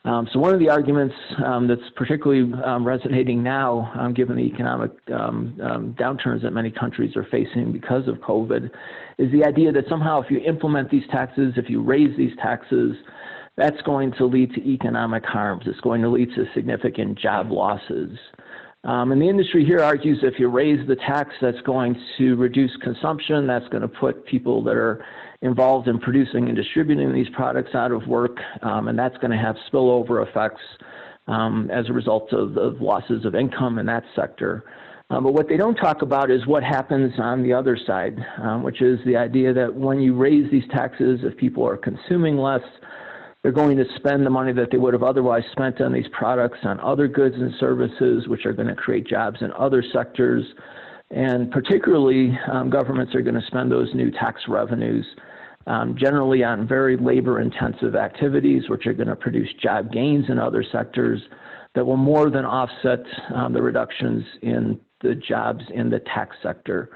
So one of the arguments that's particularly resonating now, given the economic downturns that many countries are facing because of COVID, is the idea that somehow if you implement these taxes, if you raise these taxes, that's going to lead to economic harms. It's going to lead to significant job losses. And the industry here argues if you raise the tax, that's going to reduce consumption. That's going to put people that are involved in producing and distributing these products out of work, and that's going to have spillover effects as a result of losses of income in that sector. But what they don't talk about is what happens on the other side, which is the idea that when you raise these taxes, if people are consuming less, they're going to spend the money that they would have otherwise spent on these products on other goods and services, which are going to create jobs in other sectors. And particularly, governments are going to spend those new tax revenues generally on very labor-intensive activities, which are going to produce job gains in other sectors that will more than offset the reductions in the jobs in the tax sector.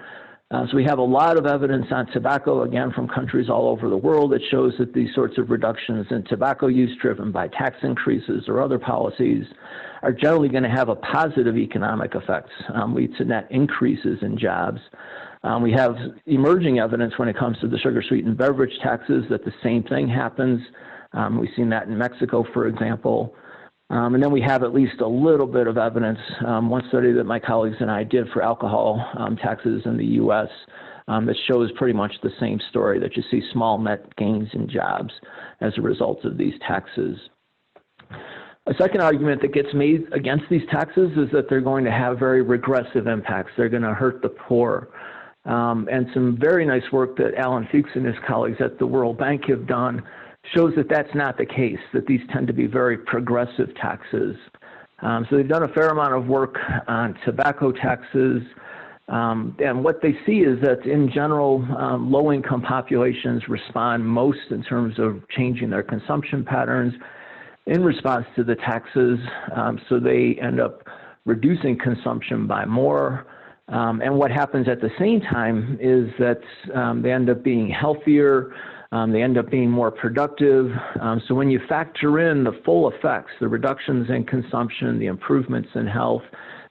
So we have a lot of evidence on tobacco, again, from countries all over the world that shows that these sorts of reductions in tobacco use driven by tax increases or other policies are generally going to have a positive economic effect, lead to net increases in jobs. We have emerging evidence when it comes to the sugar-sweetened beverage taxes that the same thing happens. We've seen that in Mexico, for example. And then we have at least a little bit of evidence, one study that my colleagues and I did for alcohol taxes in the U.S. That shows pretty much the same story, that you see small net gains in jobs as a result of these taxes. A second argument that gets made against these taxes is that they're going to have very regressive impacts. They're going to hurt the poor. And some very nice work that Alan Fuchs and his colleagues at the World Bank have done shows that that's not the case, that these tend to be very progressive taxes. So they've done a fair amount of work on tobacco taxes. And what they see is that in general, low-income populations respond most in terms of changing their consumption patterns in response to the taxes. So they end up reducing consumption by more. And what happens at the same time is that they end up being healthier. They end up being more productive. So when you factor in the full effects, the reductions in consumption, the improvements in health,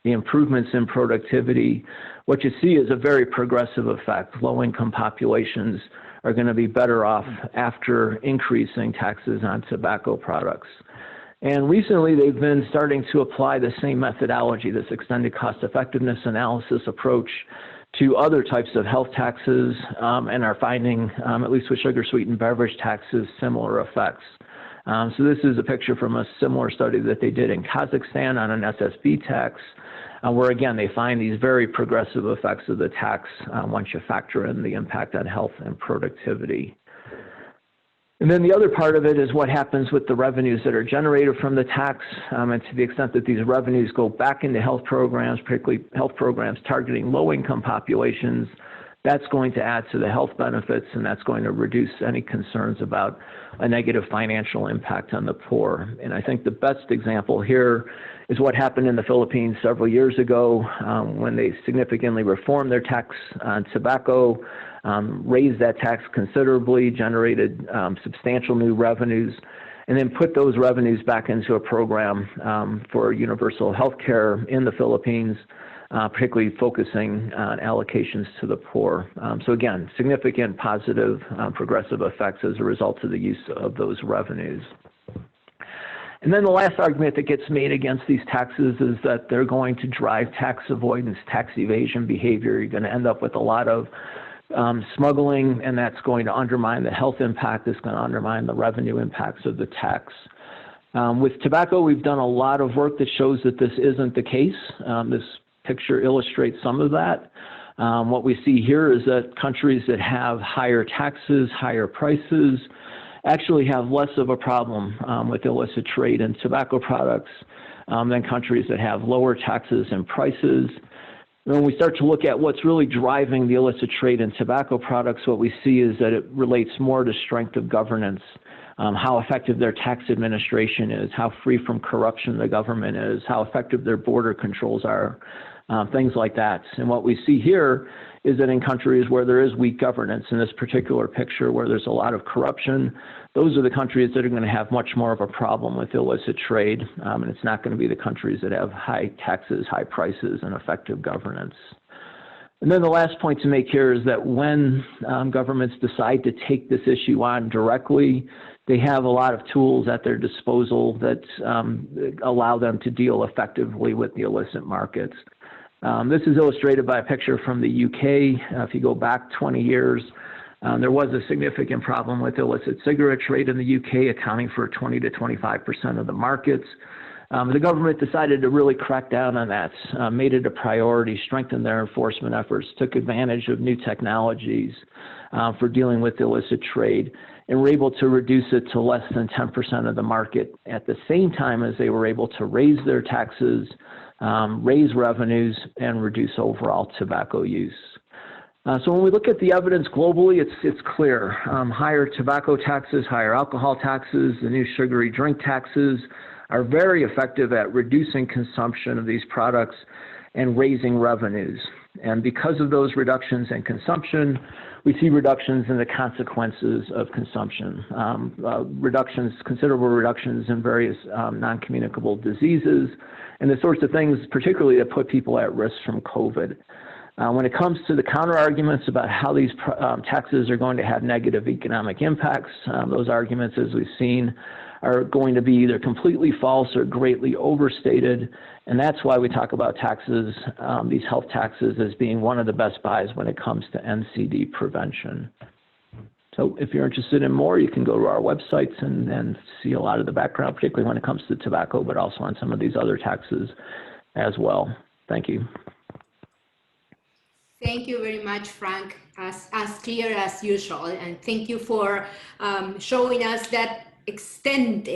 the improvements in productivity, what you see is a very progressive effect. Low-income populations are going to be better off after increasing taxes on tobacco products. And recently, they've been starting to apply the same methodology, this extended cost-effectiveness analysis approach, to other types of health taxes, and are finding, at least with sugar-sweetened beverage taxes, similar effects. So this is a picture from a similar study that they did in Kazakhstan on an SSB tax, where again, they find these very progressive effects of the tax once you factor in the impact on health and productivity. And then the other part of it is what happens with the revenues that are generated from the tax, and to the extent that these revenues go back into health programs, particularly health programs targeting low-income populations, that's going to add to the health benefits, and that's going to reduce any concerns about a negative financial impact on the poor. And I think the best example here is what happened in the Philippines several years ago when they significantly reformed their tax on tobacco. raised that tax considerably, generated substantial new revenues, and then put those revenues back into a program for universal health care in the Philippines, particularly focusing on allocations to the poor. So again, significant positive progressive effects as a result of the use of those revenues. And then the last argument that gets made against these taxes is that they're going to drive tax avoidance, tax evasion behavior. You're going to end up with a lot of smuggling, and that's going to undermine the health impact. It's going to undermine the revenue impacts of the tax. With tobacco, we've done a lot of work that shows that this isn't the case. This picture illustrates some of that. What we see here is that countries that have higher taxes, higher prices, actually have less of a problem with illicit trade in tobacco products than countries that have lower taxes and prices. When we start to look at what's really driving the illicit trade in tobacco products, what we see is that it relates more to strength of governance, how effective their tax administration is, how free from corruption the government is, how effective their border controls are, things like that. And what we see here is that in countries where there is weak governance, in this particular picture where there's a lot of corruption, those are the countries that are going to have much more of a problem with illicit trade, and it's not going to be the countries that have high taxes, high prices, and effective governance. And then the last point to make here is that when governments decide to take this issue on directly, they have a lot of tools at their disposal that allow them to deal effectively with the illicit markets. This is illustrated by a picture from the UK. If you go back 20 years, there was a significant problem with illicit cigarette trade in the UK, accounting for 20 to 25% of the markets. The government decided to really crack down on that, made it a priority, strengthened their enforcement efforts, took advantage of new technologies for dealing with illicit trade, and were able to reduce it to less than 10% of the market at the same time as they were able to raise their taxes, raise revenues, and reduce overall tobacco use. So when we look at the evidence globally, it's clear. Higher tobacco taxes, higher alcohol taxes, the new sugary drink taxes are very effective at reducing consumption of these products and raising revenues. And because of those reductions in consumption, we see reductions in the consequences of consumption, considerable reductions in various non-communicable diseases, and the sorts of things particularly that put people at risk from COVID. When it comes to the counter-arguments about how these taxes are going to have negative economic impacts, those arguments, as we've seen, are going to be either completely false or greatly overstated, and that's why we talk about taxes, these health taxes, as being one of the best buys when it comes to NCD prevention. So if you're interested in more, you can go to our websites and see a lot of the background, particularly when it comes to tobacco, but also on some of these other taxes as well. Thank you. Thank you very much, Frank, as clear as usual. And thank you for showing us that extent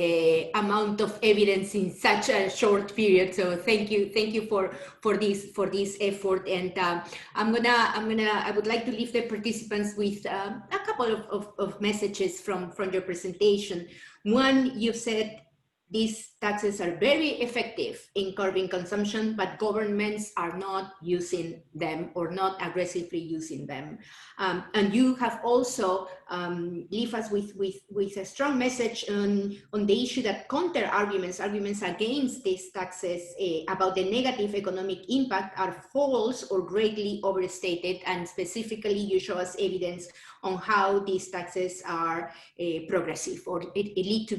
amount of evidence in such a short period. So thank you for this effort. And I would like to leave the participants with a couple of messages from your presentation. One, you said these taxes are very effective in curbing consumption, but governments are not using them or not aggressively using them. And you have also leave us with a strong message on the issue that arguments against these taxes about the negative economic impact are false or greatly overstated, and specifically you show us evidence on how these taxes are progressive, or it lead to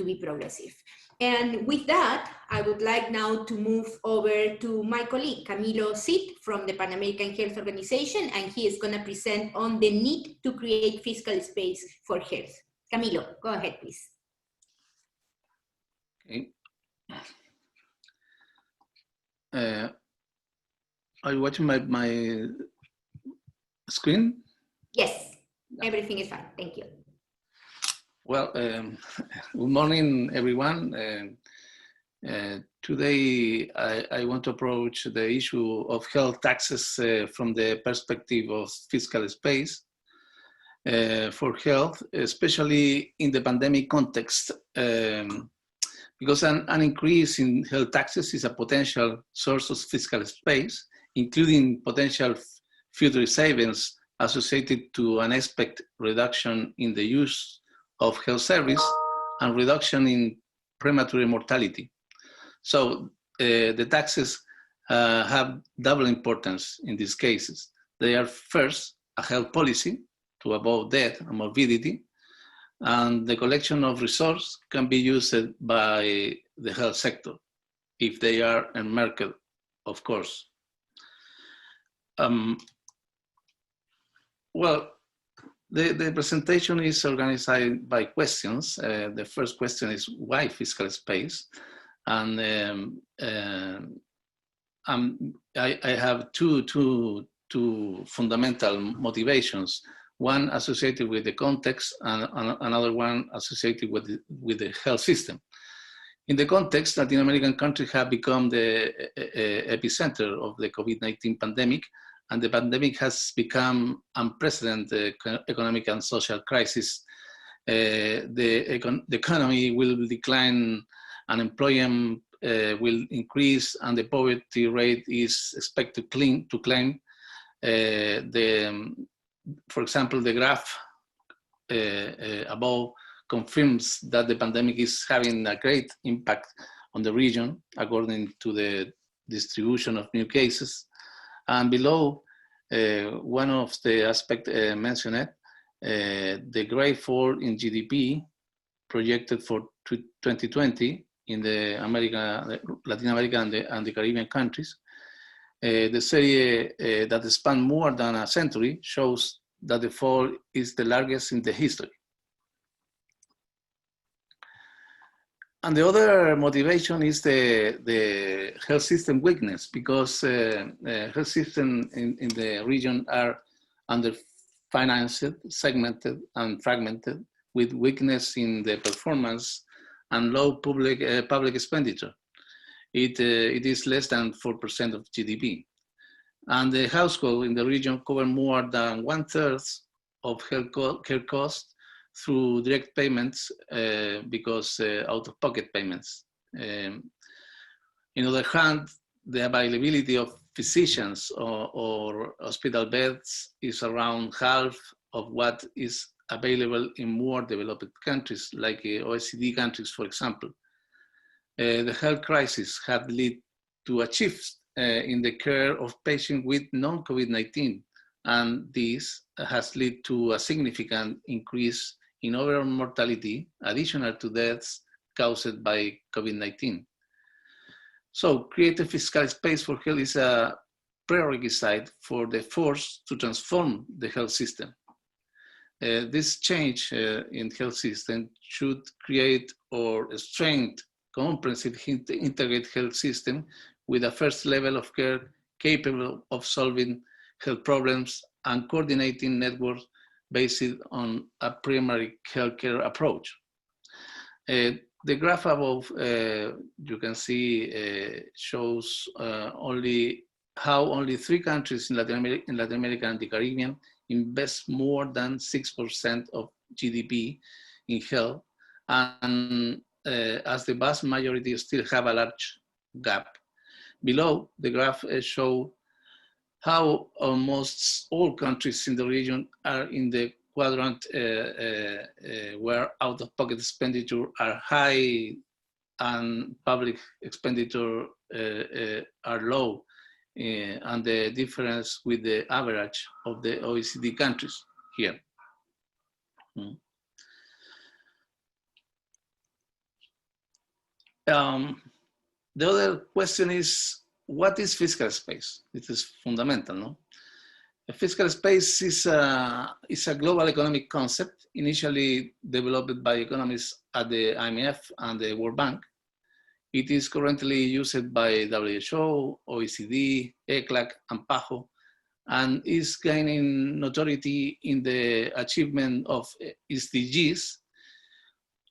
be progressive. And with that, I would like now to move over to my colleague, Camilo Cid from the Pan American Health Organization, and he is going to present on the need to create fiscal space for health. Camilo, go ahead, please. Okay. Are you watching my screen? Yes, everything is fine, thank you. Well, good morning, everyone. Today, I want to approach the issue of health taxes from the perspective of fiscal space for health, especially in the pandemic context, because an increase in health taxes is a potential source of fiscal space, including potential future savings associated to an expected reduction in the use of health service and reduction in premature mortality. So the taxes have double importance in these cases. They are first a health policy to avoid death and morbidity, and the collection of resources can be used by the health sector if they are earmarked, of course. Well, the presentation is organized by questions. The first question is why fiscal space? And I have two fundamental motivations. One associated with the context and another one associated with the health system. In the context, Latin American countries have become the epicenter of the COVID-19 pandemic, and the pandemic has become unprecedented economic and social crisis. The economy will decline, unemployment will increase, and the poverty rate is expected to climb. For example, the graph above confirms that the pandemic is having a great impact on the region according to the distribution of new cases. And below, one of the aspects mentioned, the great fall in GDP projected for 2020 in the Latin America and the Caribbean countries. The series that span more than a century shows that the fall is the largest in the history. And the other motivation is the health system weakness, because health systems in the region are underfinanced, segmented, and fragmented, with weakness in the performance and low public expenditure. It is less than 4% of GDP. And the household in the region cover more than 1/3 of health costs through direct payments because out-of-pocket payments. In other hand, the availability of physicians or hospital beds is around half of what is available in more developed countries, like OECD countries, for example. The health crisis had led to a shift in the care of patients with non-COVID-19, and this has led to a significant increase in overall mortality, additional to deaths caused by COVID-19. So creating fiscal space for health is a prerequisite for the force to transform the health system. This change in health system should create or strengthen comprehensive integrated health system with a first level of care capable of solving health problems and coordinating networks based on a primary healthcare approach. The graph above, you can see, shows how only 3 countries in Latin America and the Caribbean invest more than 6% of GDP in health, and as the vast majority still have a large gap. Below, the graph shows how almost all countries in the region are in the quadrant where out-of-pocket expenditure are high and public expenditure are low, and the difference with the average of the OECD countries here. The other question is, what is fiscal space? It is fundamental, no? A fiscal space is a global economic concept initially developed by economists at the IMF and the World Bank. It is currently used by WHO, OECD, ECLAC, and PAHO, and is gaining notoriety in the achievement of SDGs.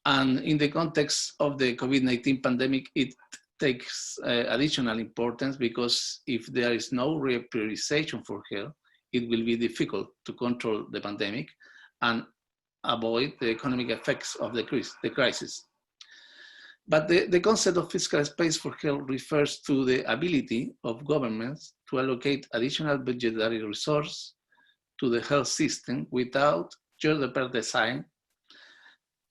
And in the context of the COVID-19 pandemic, it takes additional importance, because if there is no reprioritization for health, it will be difficult to control the pandemic and avoid the economic effects of the crisis. But the concept of fiscal space for health refers to the ability of governments to allocate additional budgetary resources to the health system without jeopardizing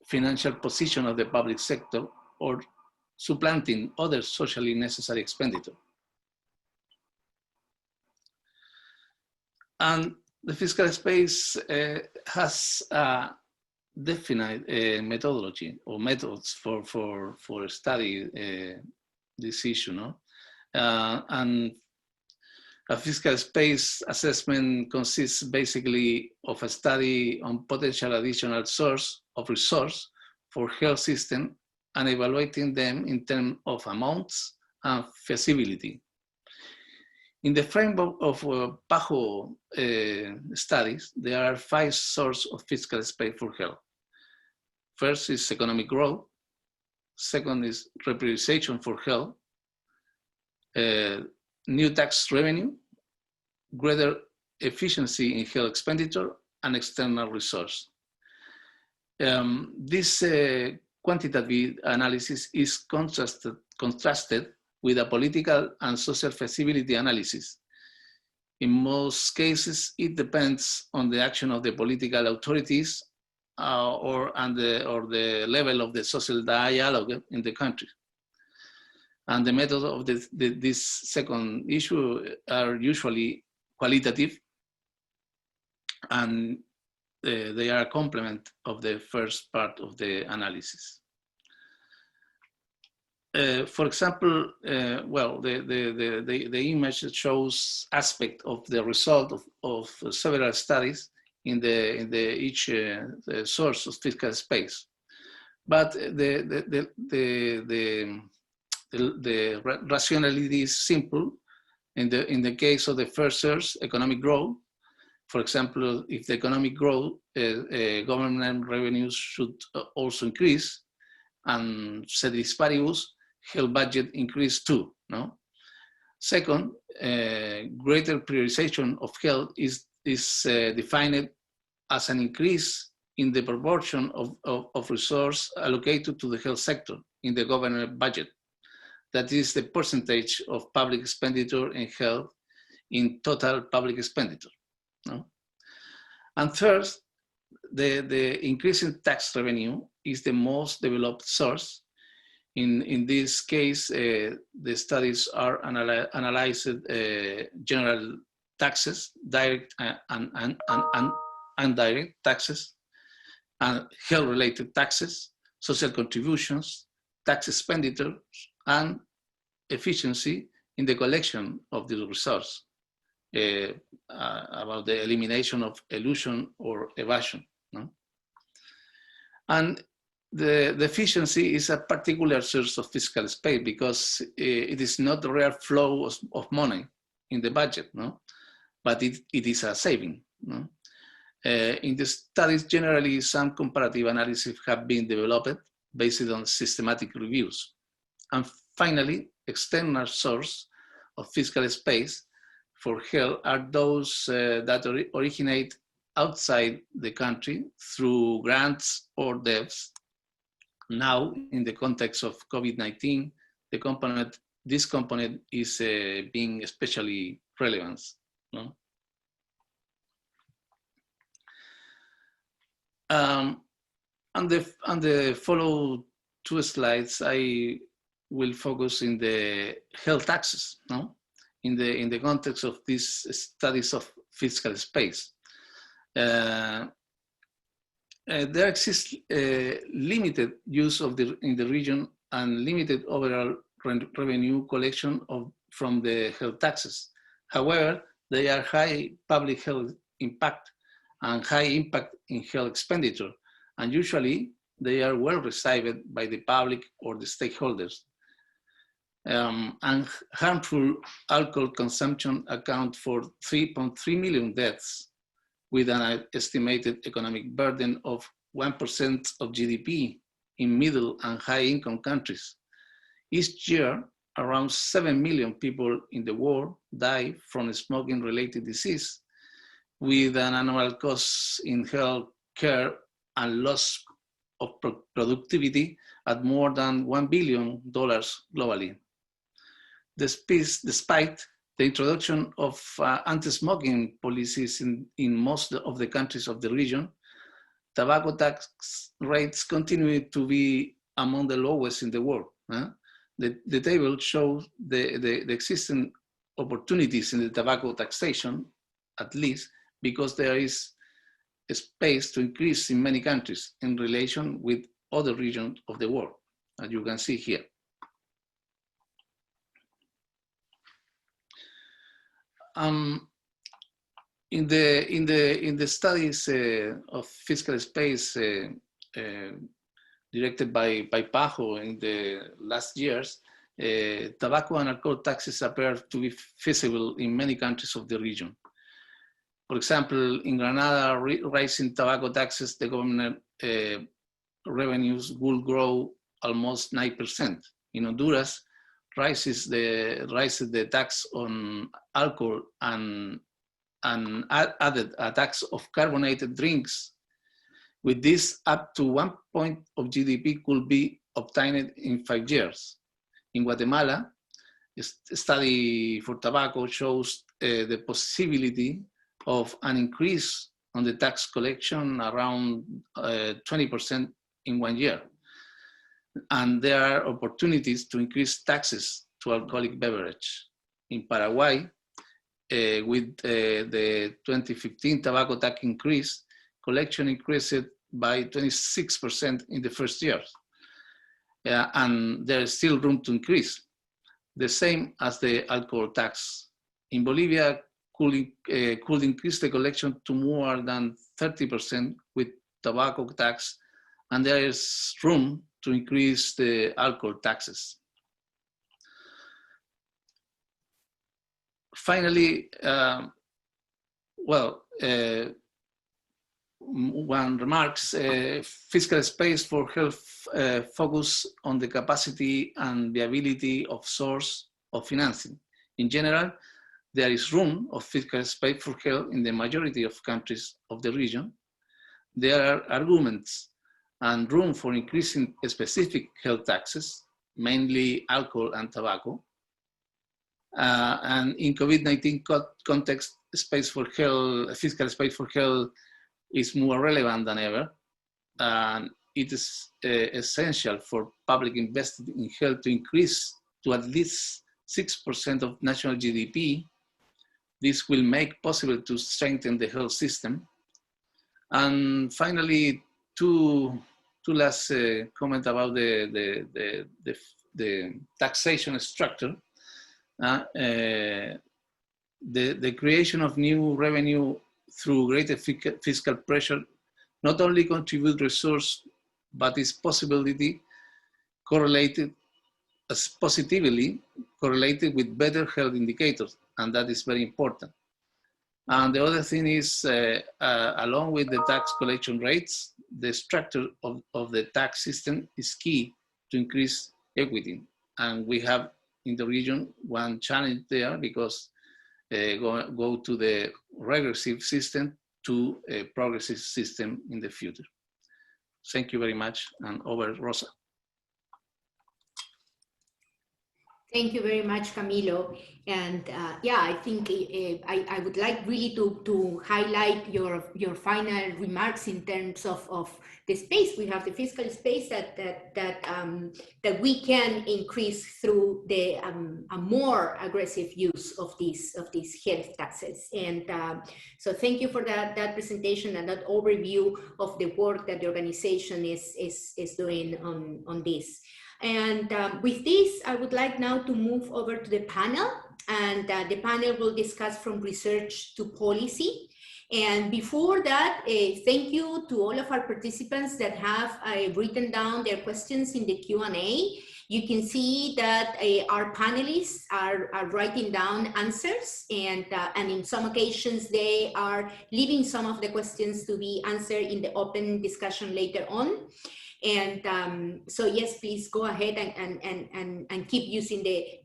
financial position of the public sector or supplanting other socially necessary expenditure. And the fiscal space has a definite methodology or methods for study this issue, no? And a fiscal space assessment consists basically of a study on potential additional source of resource for health system and evaluating them in terms of amounts and feasibility. In the framework of PAHO studies, there are 5 sources of fiscal space for health. First is economic growth. Second is reprioritization for health. New tax revenue, greater efficiency in health expenditure, and external resource. This quantitative analysis is contrasted with a political and social feasibility analysis. In most cases, it depends on the action of the political authorities or the level of the social dialogue in the country. And the method of this second issue are usually qualitative, and they are a complement of the first part of the analysis. For example, well, the image shows aspect of the result of several studies in each source of fiscal space, but the rationality is simple. In the case of the first source, economic growth, for example, if the economic growth, government revenues should also increase, and ceteris paribus, health budget increase too. No. Second, greater prioritization of health is defined as an increase in the proportion of resource allocated to the health sector in the government budget. That is the percentage of public expenditure in health in total public expenditure. No? And third, the increase in tax revenue is the most developed source. In this case, the studies are analyzed general taxes, direct and indirect taxes, and health-related taxes, social contributions, tax expenditures, and efficiency in the collection of the resource, about the elimination of elusion or evasion. No? And the efficiency is a particular source of fiscal space because it is not the real flow of money in the budget, no? But it is a saving. No? In the studies, generally, some comparative analysis have been developed based on systematic reviews. And finally, external source of fiscal space for health are those that originate outside the country through grants or debts. Now, in the context of COVID-19, this component is being especially relevant. No? On the follow 2 slides, I will focus in the health taxes, no? In the context of these studies of fiscal space. There exists limited use in the region and limited overall revenue collection from the health taxes. However, they are high public health impact and high impact in health expenditure, and usually they are well received by the public or the stakeholders. And harmful alcohol consumption account for 3.3 million deaths with an estimated economic burden of 1% of GDP in middle and high income countries. Each year, around 7 million people in the world die from smoking related disease, with an annual cost in health care and loss of productivity at more than $1 billion globally. Despite the introduction of anti-smoking policies in most of the countries of the region, tobacco tax rates continue to be among the lowest in the world. The table shows the existing opportunities in the tobacco taxation, at least because there is a space to increase in many countries in relation with other regions of the world, as you can see here. In the studies of fiscal space directed by PAHO in the last years, tobacco and alcohol taxes appear to be feasible in many countries of the region. For example, in Granada, rising tobacco taxes, the government revenues will grow almost 9%. In Honduras, rises the tax on alcohol and added a tax of carbonated drinks. With this, up to 1 point of GDP could be obtained in 5 years. In Guatemala, a study for tobacco shows the possibility of an increase on the tax collection around 20% in 1 year. And there are opportunities to increase taxes to alcoholic beverage. In Paraguay, with the 2015 tobacco tax increase, collection increased by 26% in the first year. And there is still room to increase. The same as the alcohol tax. In Bolivia, could increase the collection to more than 30% with tobacco tax, and there is room to increase the alcohol taxes. Finally, one remarks, fiscal space for health focus on the capacity and viability of source of financing. In general, there is room of fiscal space for health in the majority of countries of the region. There are arguments and room for increasing specific health taxes, mainly alcohol and tobacco. And in COVID-19 context, space for health, fiscal space for health is more relevant than ever. And it is essential for public investment in health to increase to at least 6% of national GDP. This will make possible to strengthen the health system. And finally, two last comment about the taxation structure. The creation of new revenue through greater fiscal pressure not only contribute resource, but is positively correlated with better health indicators, and that is very important. And the other thing is, along with the tax collection rates, the structure of the tax system is key to increase equity. And we have in the region one challenge there, because go to the regressive system to a progressive system in the future. Thank you very much, and over Rosa. Thank you very much, Camilo. And yeah, I think I would like really to highlight your final remarks in terms of the space. We have the fiscal space that we can increase through the a more aggressive use of these health taxes. And so thank you for that presentation and that overview of the work that the organization is doing on this. And with this, I would like now to move over to the panel, and the panel will discuss from research to policy. And before that, thank you to all of our participants that have written down their questions in the Q&A. You can see that our panelists are writing down answers, and in some occasions, they are leaving some of the questions to be answered in the open discussion later on. And so yes, please go ahead and keep using the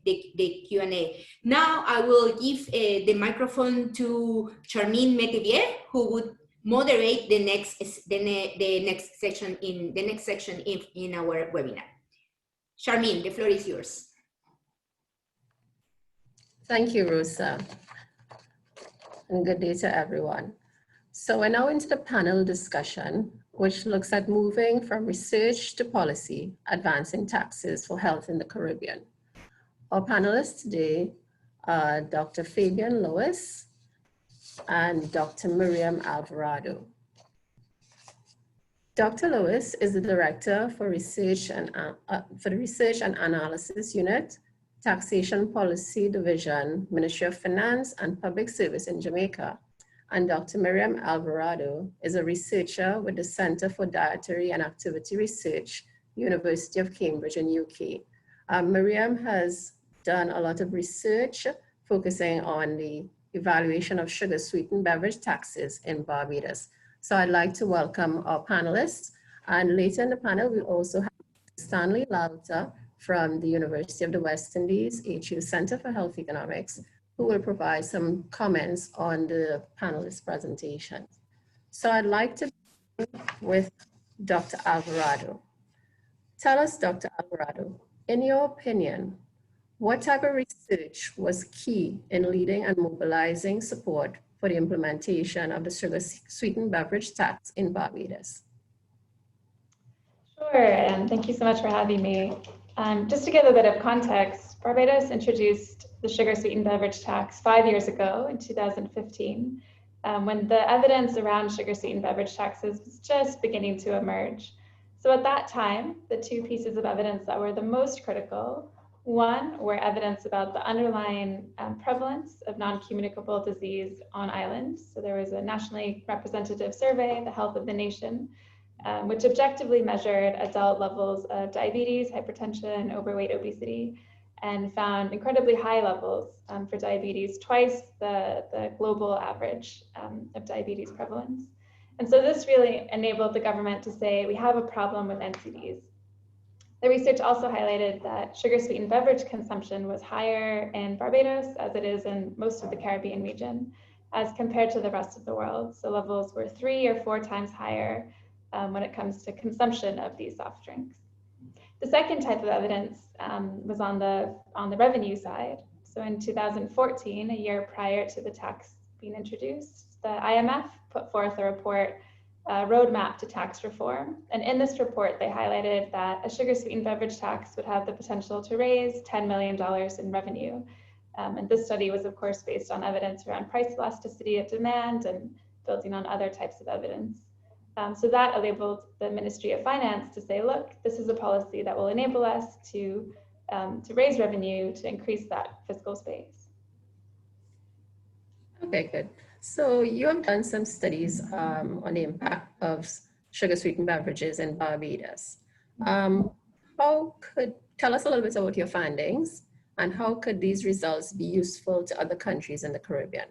Q&A. Now I will give the microphone to Charmine Metivier, who would moderate the next section in our webinar. Charmine, the floor is yours. Thank you, Rosa, and good day to everyone. So we're now into the panel discussion, which looks at moving from research to policy, advancing taxes for health in the Caribbean. Our panelists today are Dr. Fabian Lewis and Dr. Miriam Alvarado. Dr. Lewis is the Director for Research and for the Research and Analysis Unit, Taxation Policy Division, Ministry of Finance and Public Service in Jamaica. And Dr. Miriam Alvarado is a researcher with the Center for Dietary and Activity Research, University of Cambridge in UK. Miriam has done a lot of research focusing on the evaluation of sugar-sweetened beverage taxes in Barbados. So I'd like to welcome our panelists. And later in the panel, we also have Stanley Lalta from the University of the West Indies, HU Center for Health Economics, who will provide some comments on the panelist presentation. So I'd like to begin with Dr. Alvarado. Tell us, Dr. Alvarado, in your opinion, what type of research was key in leading and mobilizing support for the implementation of the sugar-sweetened beverage tax in Barbados? Sure, and thank you so much for having me. Just to give a bit of context, Barbados introduced the sugar-sweetened beverage tax 5 years ago in 2015, when the evidence around sugar-sweetened beverage taxes was just beginning to emerge. So at that time, the two pieces of evidence that were the most critical, one were evidence about the underlying prevalence of non-communicable disease on islands. So there was a nationally representative survey, the Health of the Nation, which objectively measured adult levels of diabetes, hypertension, overweight, obesity, and found incredibly high levels for diabetes, twice the global average of diabetes prevalence. And so this really enabled the government to say, we have a problem with NCDs. The research also highlighted that sugar-sweetened beverage consumption was higher in Barbados, as it is in most of the Caribbean region, as compared to the rest of the world. So levels were 3 or 4 times higher when it comes to consumption of these soft drinks. The second type of evidence was on the revenue side. So in 2014, a year prior to the tax being introduced, the IMF put forth a report, roadmap to tax reform. And in this report, they highlighted that a sugar-sweetened beverage tax would have the potential to raise $10 million in revenue. And this study was, of course, based on evidence around price elasticity of demand and building on other types of evidence. So that enabled the Ministry of Finance to say, look, this is a policy that will enable us to raise revenue, to increase that fiscal space. Okay, good. So you have done some studies on the impact of sugar-sweetened beverages in Barbados. Tell us a little bit about your findings and how could these results be useful to other countries in the Caribbean?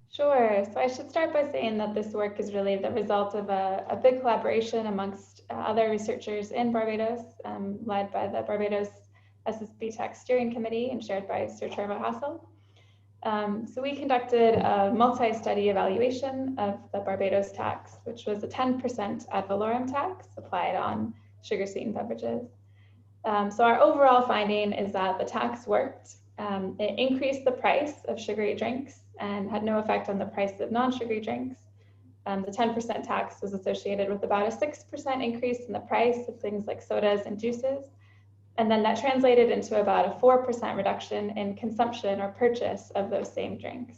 Sure. So I should start by saying that this work is really the result of a big collaboration amongst other researchers in Barbados, led by the Barbados SSB Tax Steering Committee and shared by Sir Trevor Hassel. So we conducted a multi-study evaluation of the Barbados tax, which was a 10% ad valorem tax applied on sugar-sweetened beverages. So our overall finding is that the tax worked. It increased the price of sugary drinks and had no effect on the price of non-sugary drinks. The 10% tax was associated with about a 6% increase in the price of things like sodas and juices. And then that translated into about a 4% reduction in consumption or purchase of those same drinks.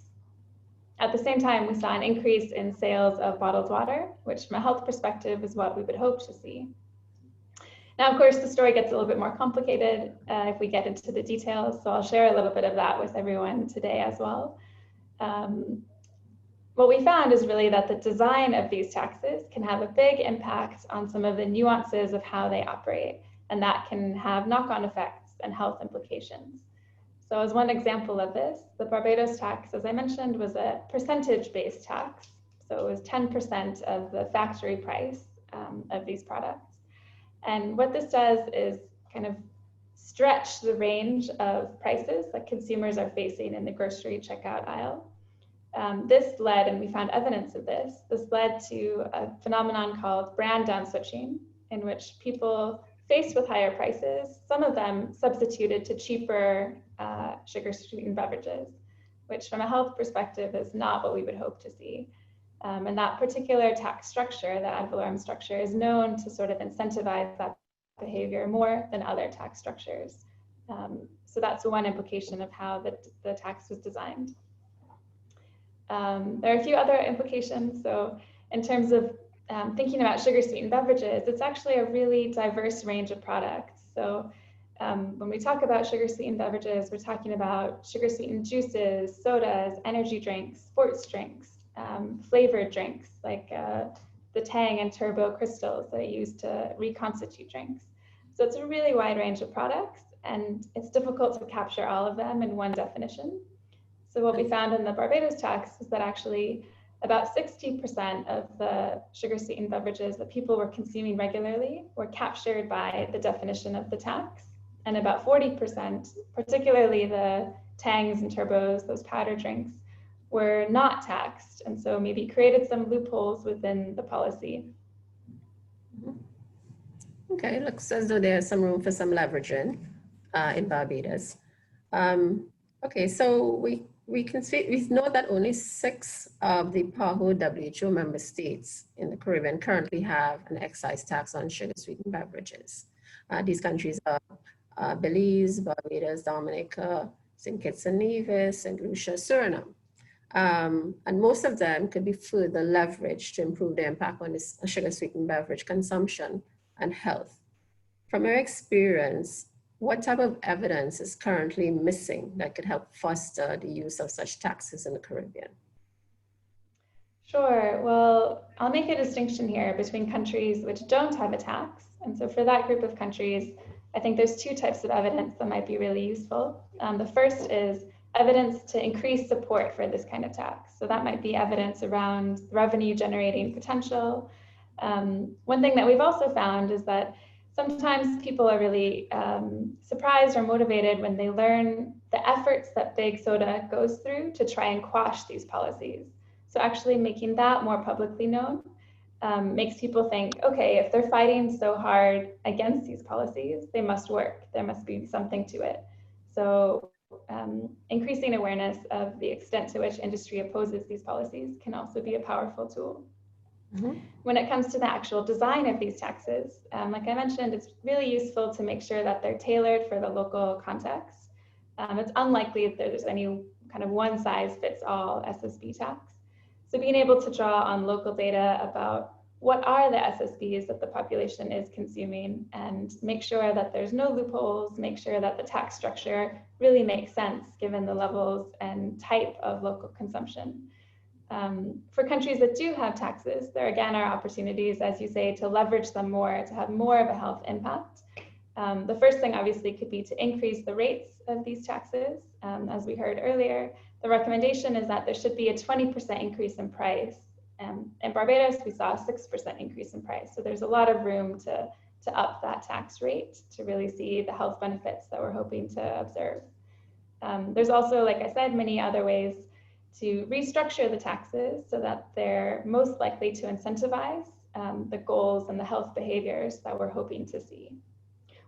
At the same time, we saw an increase in sales of bottled water, which from a health perspective is what we would hope to see. Now, of course, the story gets a little bit more complicated if we get into the details, so I'll share a little bit of that with everyone today as well. What we found is really that the design of these taxes can have a big impact on some of the nuances of how they operate, and that can have knock-on effects and health implications. So as one example of this, the Barbados tax, as I mentioned, was a percentage-based tax. So it was 10% of the factory price of these products. And what this does is kind of stretch the range of prices that consumers are facing in the grocery checkout aisle. This led, and we found evidence of this led to a phenomenon called brand down switching, in which people faced with higher prices, some of them substituted to cheaper sugar-sweetened beverages, which from a health perspective is not what we would hope to see. And that particular tax structure, the ad valorem structure, is known to sort of incentivize that behavior more than other tax structures. So that's one implication of how the tax was designed. There are a few other implications. So in terms of thinking about sugar-sweetened beverages, it's actually a really diverse range of products. So when we talk about sugar-sweetened beverages, we're talking about sugar-sweetened juices, sodas, energy drinks, sports drinks, flavored drinks like the Tang and Turbo crystals that are used to reconstitute drinks. So it's a really wide range of products, and it's difficult to capture all of them in one definition. So what we found in the Barbados tax is that actually about 60% of the sugar-sweetened beverages that people were consuming regularly were captured by the definition of the tax. And about 40%, particularly the Tangs and Turbos, those powder drinks, were not taxed, and so maybe created some loopholes within the policy. Okay, looks as though there's some room for some leveraging in Barbados. Okay, so we know that only 6 of the PAHO WHO member states in the Caribbean currently have an excise tax on sugar-sweetened beverages. These countries are Belize, Barbados, Dominica, St. Kitts and Nevis, St. Lucia, Suriname. And most of them could be further leveraged to improve the impact on this sugar-sweetened beverage consumption and health. From your experience, what type of evidence is currently missing that could help foster the use of such taxes in the Caribbean? Sure, well, I'll make a distinction here between countries which don't have a tax. And so for that group of countries, I think there's 2 types of evidence that might be really useful. The first is evidence to increase support for this kind of tax. So that might be evidence around revenue generating potential. One thing that we've also found is that sometimes people are really surprised or motivated when they learn the efforts that Big Soda goes through to try and quash these policies. So actually making that more publicly known makes people think, okay, if they're fighting so hard against these policies, they must work. There must be something to it. So increasing awareness of the extent to which industry opposes these policies can also be a powerful tool. Mm-hmm. When it comes to the actual design of these taxes, like I mentioned, it's really useful to make sure that they're tailored for the local context. It's unlikely that there's any kind of one size fits all SSB tax. So being able to draw on local data about what are the SSBs that the population is consuming and make sure that there's no loopholes, make sure that the tax structure really makes sense given the levels and type of local consumption. For countries that do have taxes, there again are opportunities, as you say, to leverage them more, to have more of a health impact. The first thing obviously could be to increase the rates of these taxes. As we heard earlier, the recommendation is that there should be a 20% increase in price. In Barbados, we saw a 6% increase in price. So there's a lot of room to up that tax rate to really see the health benefits that we're hoping to observe. There's also, like I said, many other ways to restructure the taxes so that they're most likely to incentivize the goals and the health behaviors that we're hoping to see.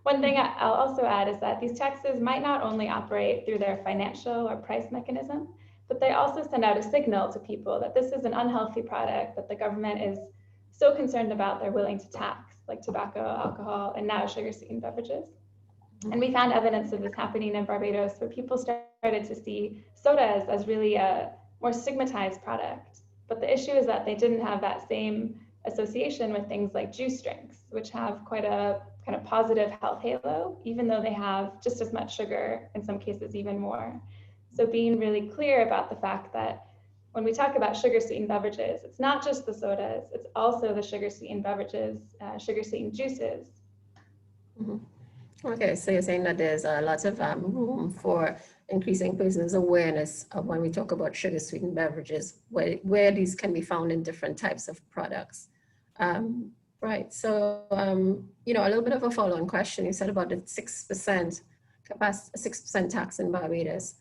One thing I'll also add is that these taxes might not only operate through their financial or price mechanism, but they also send out a signal to people that this is an unhealthy product that the government is so concerned about they're willing to tax, like tobacco, alcohol, and now sugar-sweetened beverages. And we found evidence of this happening in Barbados where people started to see sodas as really a more stigmatized product. But the issue is that they didn't have that same association with things like juice drinks, which have quite a kind of positive health halo, even though they have just as much sugar, in some cases even more. So being really clear about the fact that when we talk about sugar-sweetened beverages, it's not just the sodas, it's also the sugar-sweetened beverages, sugar-sweetened juices. Mm-hmm. Okay, so you're saying that there's a lot of room for increasing persons' awareness of when we talk about sugar-sweetened beverages, where these can be found in different types of products. Right, so, you know, a little bit of a follow-on question. You said about the 6% tax in Barbados.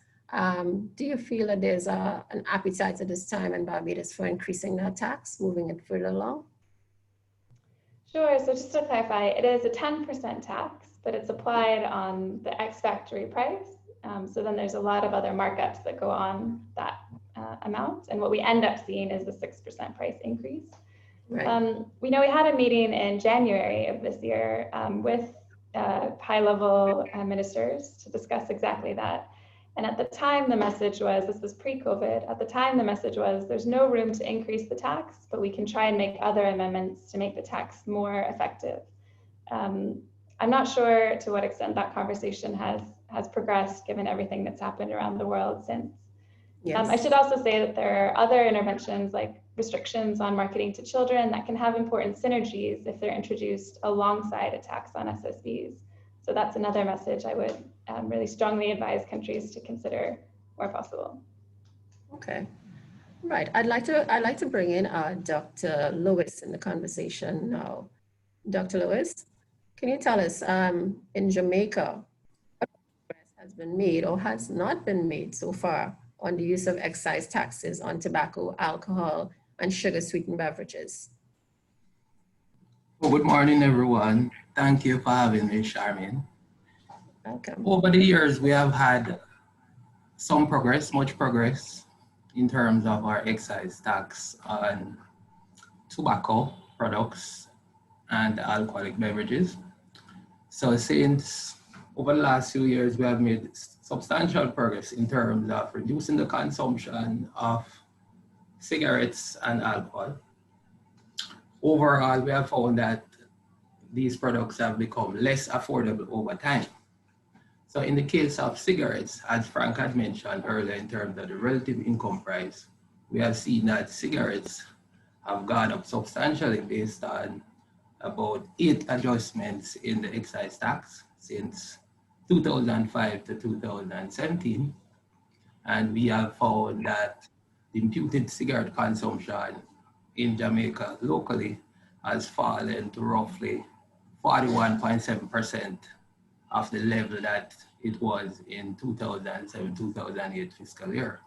Do you feel that there's an appetite at this time in Barbados for increasing that tax, moving it further along? Sure, so just to clarify, it is a 10% tax, but it's applied on the ex-factory price. So then there's a lot of other markups that go on that amount. And what we end up seeing is the 6% price increase. Right. We know we had a meeting in January of this year with high-level ministers to discuss exactly that. And at the time, the message was, this was pre-COVID, at the time the message was, there's no room to increase the tax, but we can try and make other amendments to make the tax more effective. I'm not sure to what extent that conversation has progressed given everything that's happened around the world since. Yes. I should also say that there are other interventions like restrictions on marketing to children that can have important synergies if they're introduced alongside a tax on SSBs. So that's another message I would really strongly advise countries to consider where possible. Okay. Right. I'd like to bring in Dr. Lewis in the conversation now. Dr. Lewis, can you tell us in Jamaica, what progress has been made or has not been made so far on the use of excise taxes on tobacco, alcohol, and sugar-sweetened beverages? Well, good morning, everyone. Thank you for having me, Charmaine. Welcome. Over the years, we have had some progress, much progress, in terms of our excise tax on tobacco products and alcoholic beverages. So since over the last few years, we have made substantial progress in terms of reducing the consumption of cigarettes and alcohol. Overall, we have found that these products have become less affordable over time. So in the case of cigarettes, as Frank had mentioned earlier in terms of the relative income price, we have seen that cigarettes have gone up substantially based on about 8 adjustments in the excise tax since 2005 to 2017. And we have found that the imputed cigarette consumption in Jamaica locally has fallen to roughly 41.7% of the level that it was in 2007-2008 fiscal year.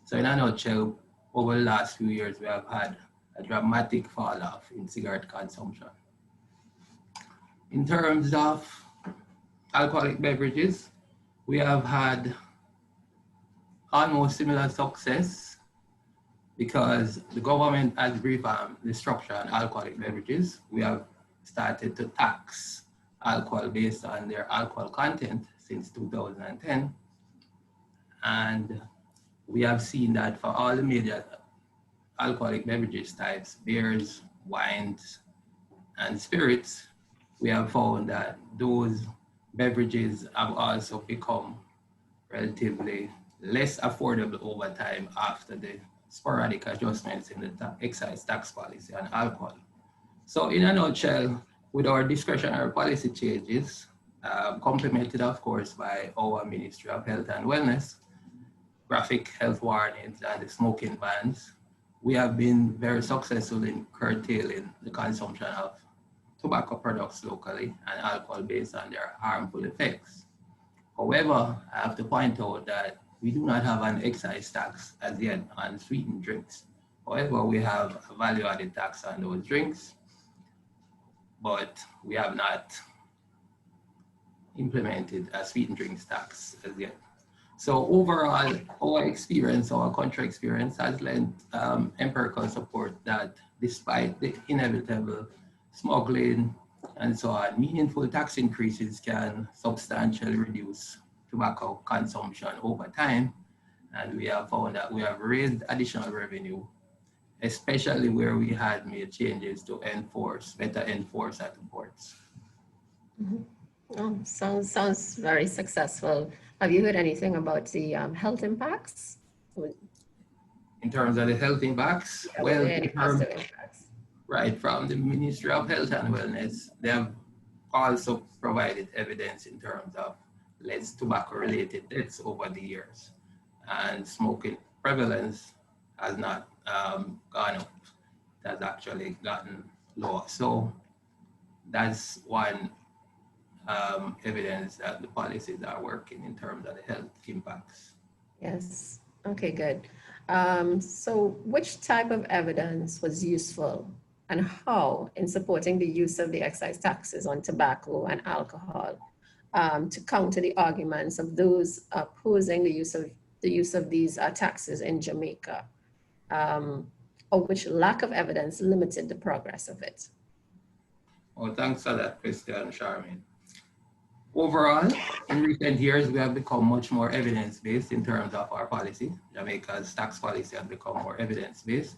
So in a nutshell, over the last few years, we have had a dramatic fall off in cigarette consumption. In terms of alcoholic beverages, we have had almost similar success because the government has revamped the structure on alcoholic beverages. We have started to tax alcohol based on their alcohol content since 2010. And we have seen that for all the major alcoholic beverages types, beers, wines, and spirits, we have found that those beverages have also become relatively less affordable over time after the sporadic adjustments in the excise tax policy on alcohol. So in a nutshell, with our discretionary policy changes, complemented of course by our Ministry of Health and Wellness, graphic health warnings and the smoking bans, we have been very successful in curtailing the consumption of tobacco products locally and alcohol based on their harmful effects. However, I have to point out that we do not have an excise tax as yet on sweetened drinks. However, we have a value-added tax on those drinks, but we have not implemented a sweetened drinks tax as yet. So overall, our experience, our country experience has lent empirical support that despite the inevitable smuggling and so on, meaningful tax increases can substantially reduce tobacco consumption over time. And we have found that we have raised additional revenue, especially where we had made changes to better enforce at the ports. Mm-hmm. Oh, sounds very successful. Have you heard anything about the health impacts? In terms of the health impacts, Yeah, well, any positive impacts? Right, from the Ministry of Health and Wellness, they have also provided evidence in terms of less tobacco-related deaths over the years, and smoking prevalence has not gone up. It has actually gotten lower. So that's one evidence that the policies are working in terms of the health impacts. Yes, okay, good. So which type of evidence was useful and how in supporting the use of the excise taxes on tobacco and alcohol? to counter the arguments of those opposing the use of these taxes in Jamaica, of which lack of evidence limited the progress of it? Well, thanks for that question, Charmaine. Overall, in recent years, we have become much more evidence-based in terms of our policy. Jamaica's tax policy has become more evidence-based,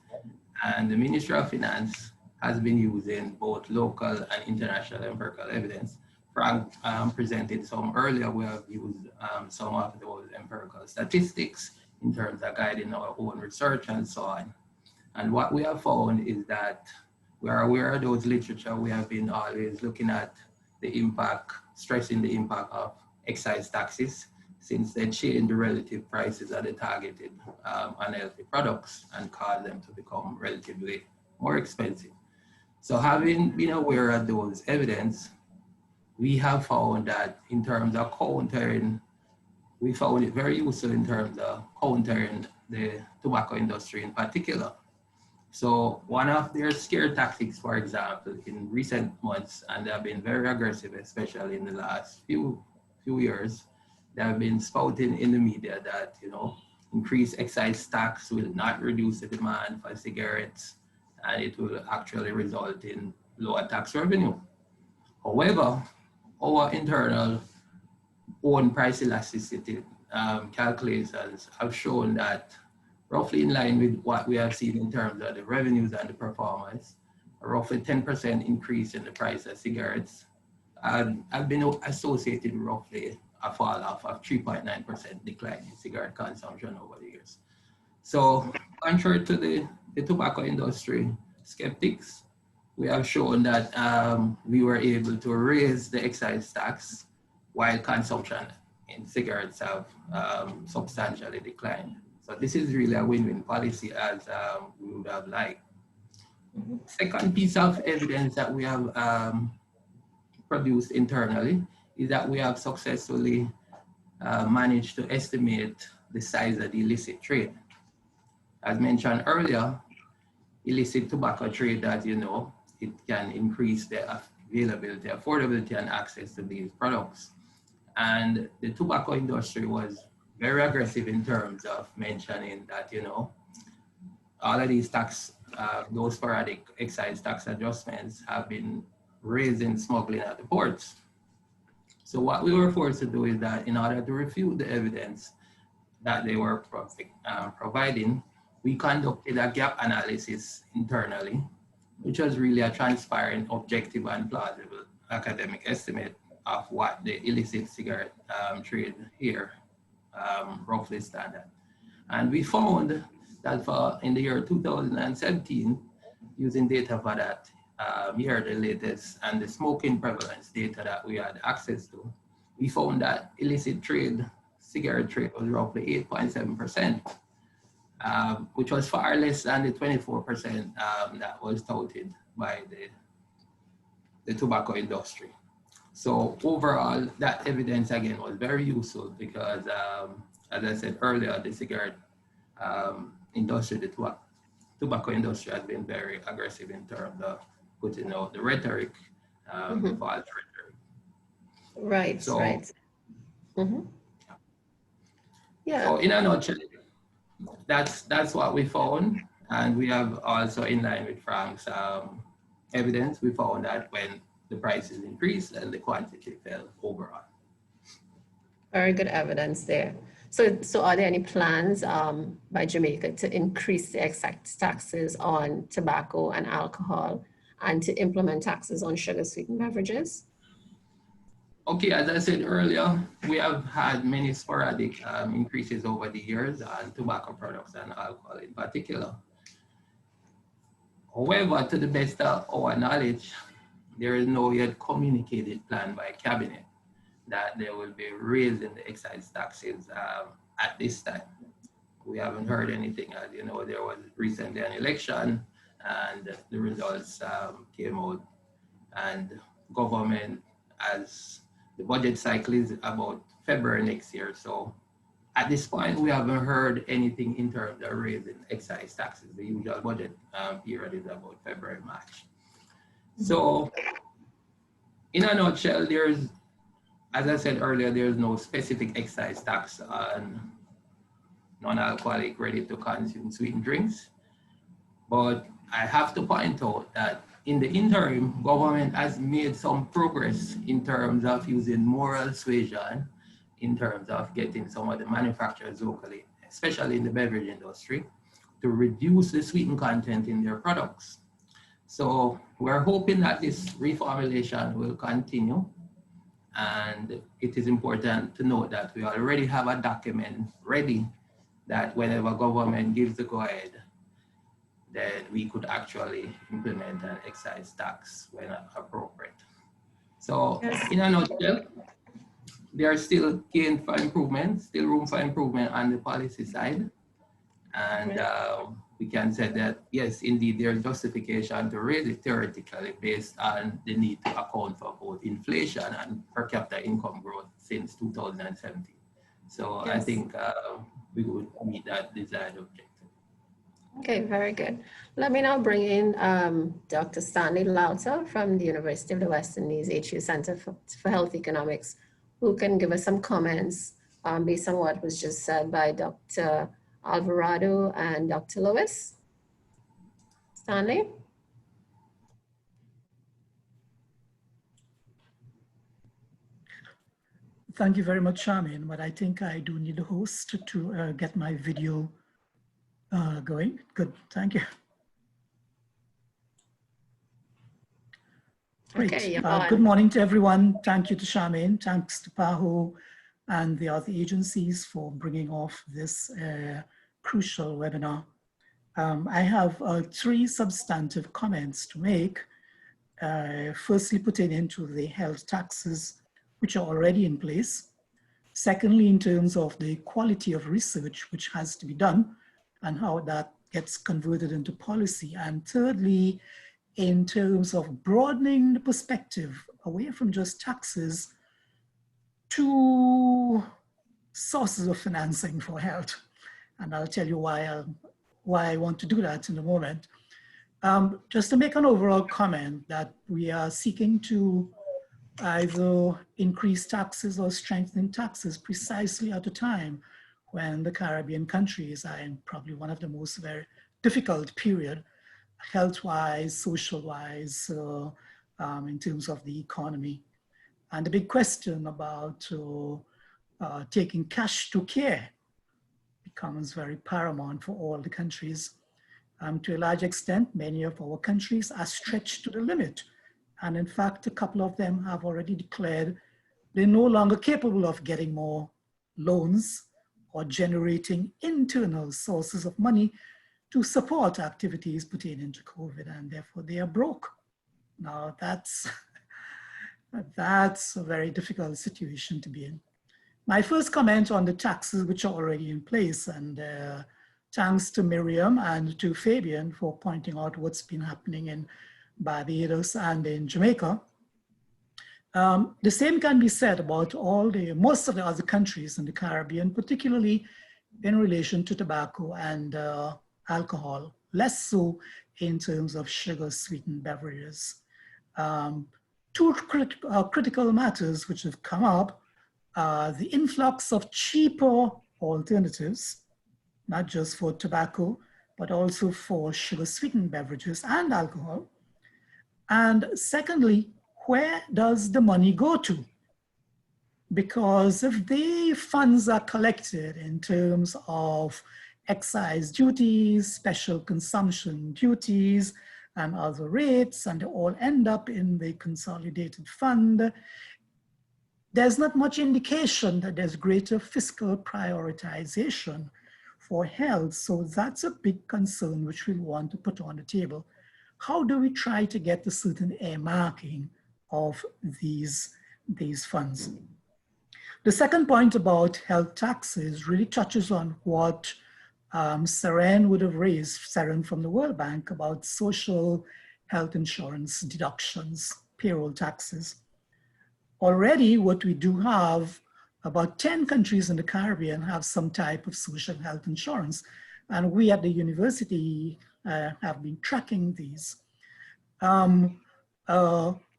and the Ministry of Finance has been using both local and international empirical evidence. Frank presented some earlier. We have used some of those empirical statistics in terms of guiding our own research and so on. And what we have found is that we are aware of those literature. We have been always looking at the impact, stressing the impact of excise taxes, since they change the relative prices of the targeted unhealthy products and cause them to become relatively more expensive. So having been aware of those evidence, we have found that in terms of countering, we found it very useful in terms of countering the tobacco industry in particular. So one of their scare tactics, for example, in recent months, and they have been very aggressive, especially in the last few years, they have been spouting in the media that, you know, increased excise tax will not reduce the demand for cigarettes, and it will actually result in lower tax revenue. However, our internal own price elasticity calculations have shown that roughly in line with what we have seen in terms of the revenues and the performance, a roughly 10% increase in the price of cigarettes have been associated with roughly a fall off of 3.9% decline in cigarette consumption over the years. So contrary to the tobacco industry skeptics, we have shown that we were able to raise the excise tax while consumption in cigarettes have substantially declined. So this is really a win-win policy, as we would have liked. Second piece of evidence that we have produced internally is that we have successfully managed to estimate the size of the illicit trade. As mentioned earlier, illicit tobacco trade, as you know, it can increase the availability, affordability, and access to these products. And the tobacco industry was very aggressive in terms of mentioning that, you know, all of these tax, those sporadic excise tax adjustments have been raising smuggling at the ports. So what we were forced to do is that in order to refute the evidence that they were providing, we conducted a gap analysis internally, which was really a transparent, objective, and plausible academic estimate of what the illicit cigarette trade here roughly stand at. And we found that in the year 2017, using data for that year, the latest, and the smoking prevalence data that we had access to, we found that illicit trade, cigarette trade, was roughly 8.7%, which was far less than the 24% that was touted by the tobacco industry. So overall, that evidence again was very useful because, as I said earlier, the cigarette industry, the tobacco industry has been very aggressive in terms of putting out the rhetoric, false rhetoric. Right, so, right. Yeah. So in a nutshell, that's what we found. And we have also, in line with Frank's evidence, we found that when the prices increased and the quantity fell overall. Very good evidence there. So are there any plans by Jamaica to increase the excise taxes on tobacco and alcohol and to implement taxes on sugar-sweetened beverages? Okay, as I said earlier, we have had many sporadic increases over the years on tobacco products and alcohol in particular. However, to the best of our knowledge, there is no yet communicated plan by cabinet that they will be raising the excise taxes at this time. We haven't heard anything. As you know, there was recently an election and the results came out, and government, as the budget cycle is about February next year. So at this point, we haven't heard anything in terms of raising excise taxes. The usual budget period is about February, March. So in a nutshell, there's as I said earlier, there is no specific excise tax on non-alcoholic ready-to-consume sweetened drinks. But I have to point out that in the interim, government has made some progress in terms of using moral suasion, in terms of getting some of the manufacturers locally, especially in the beverage industry, to reduce the sweetened content in their products. So we're hoping that this reformulation will continue. And it is important to note that we already have a document ready that whenever government gives the go-ahead, then we could actually implement an excise tax when appropriate. So in a nutshell, there are still gain for improvement, still room for improvement on the policy side. And we can say that, yes, indeed, there's justification to raise it theoretically based on the need to account for both inflation and per capita income growth since 2017. So yes. I think we would meet that desired objective. Okay, very good. Let me now bring in Dr. Stanley Lauter from the University of the West Indies HU Center for Health Economics, who can give us some comments based on what was just said by Dr. Alvarado and Dr. Lewis. Stanley? Thank you very much, Charmaine, but I think I do need a host to get my video going. Good, thank you. Great. Okay, good morning to everyone. Thank you to Charmaine. Thanks to PAHO and the other agencies for bringing off this crucial webinar. I have 3 substantive comments to make. Firstly, pertaining to the health taxes, which are already in place. Secondly, in terms of the quality of research, which has to be done, and how that gets converted into policy. And thirdly, in terms of broadening the perspective away from just taxes to sources of financing for health. And I'll tell you why I want to do that in a moment. Just to make an overall comment that we are seeking to either increase taxes or strengthen taxes precisely at a time when the Caribbean countries are in probably one of the most very difficult period, health-wise, social-wise, in terms of the economy. And the big question about taking cash to care becomes very paramount for all the countries. To a large extent, many of our countries are stretched to the limit. And in fact, a couple of them have already declared they're no longer capable of getting more loans or generating internal sources of money to support activities pertaining to COVID, and therefore they are broke. Now that's a very difficult situation to be in. My first comment on the taxes which are already in place, and thanks to Miriam and to Fabian for pointing out what's been happening in Barbados and in Jamaica. The same can be said about most of the other countries in the Caribbean, particularly in relation to tobacco and alcohol, less so in terms of sugar-sweetened beverages. 2 critical matters which have come up are the influx of cheaper alternatives, not just for tobacco, but also for sugar-sweetened beverages and alcohol. And secondly, where does the money go to? Because if the funds are collected in terms of excise duties, special consumption duties, and other rates, and they all end up in the consolidated fund, there's not much indication that there's greater fiscal prioritization for health. So that's a big concern which we want to put on the table. How do we try to get a certain earmarking of these funds? The second point about health taxes really touches on what Seren would have raised, Seren from the World Bank, about social health insurance deductions, payroll taxes. Already what we do have, about 10 countries in the Caribbean have some type of social health insurance. And we at the university have been tracking these.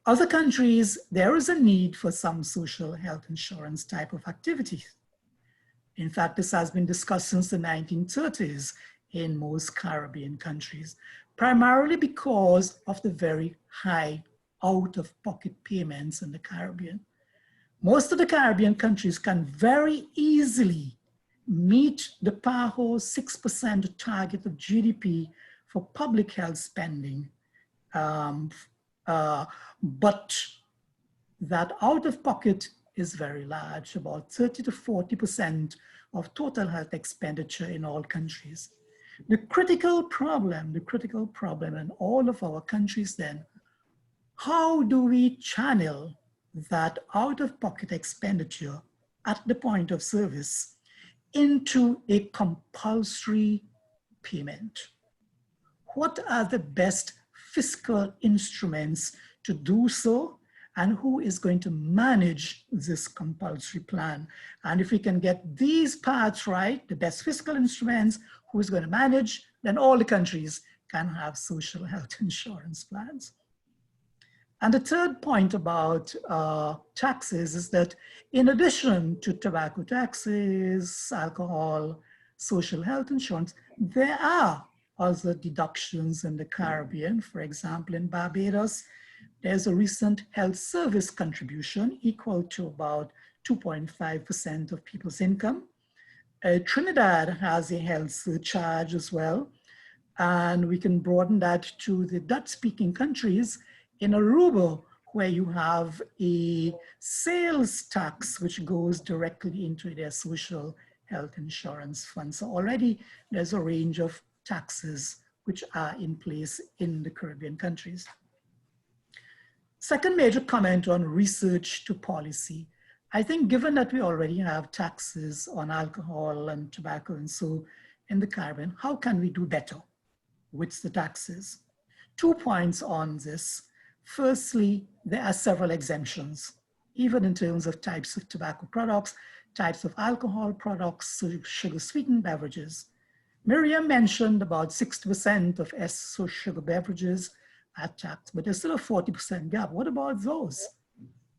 Other countries, there is a need for some social health insurance type of activities. In fact, this has been discussed since the 1930s in most Caribbean countries, primarily because of the very high out-of-pocket payments in the Caribbean. Most of the Caribbean countries can very easily meet the PAHO 6% target of GDP for public health spending, but that out-of-pocket is very large, about 30 to 40% of total health expenditure in all countries. The critical problem in all of our countries then, how do we channel that out-of-pocket expenditure at the point of service into a compulsory payment? What are the best fiscal instruments to do so? And who is going to manage this compulsory plan? And if we can get these parts right, the best fiscal instruments, who is going to manage, then all the countries can have social health insurance plans. And the third point about taxes is that in addition to tobacco taxes, alcohol, social health insurance, there are other deductions in the Caribbean. For example, in Barbados, there's a recent health service contribution equal to about 2.5% of people's income. Trinidad has a health surcharge as well, and we can broaden that to the Dutch-speaking countries. In Aruba, where you have a sales tax which goes directly into their social health insurance fund. So already there's a range of taxes which are in place in the Caribbean countries. Second major comment on research to policy. I think given that we already have taxes on alcohol and tobacco and so in the Caribbean, how can we do better with the taxes? 2 points on this. Firstly, there are several exemptions, even in terms of types of tobacco products, types of alcohol products, sugar-sweetened beverages. Miriam mentioned about 60% of sugar beverages are taxed, but there's still a 40% gap. What about those?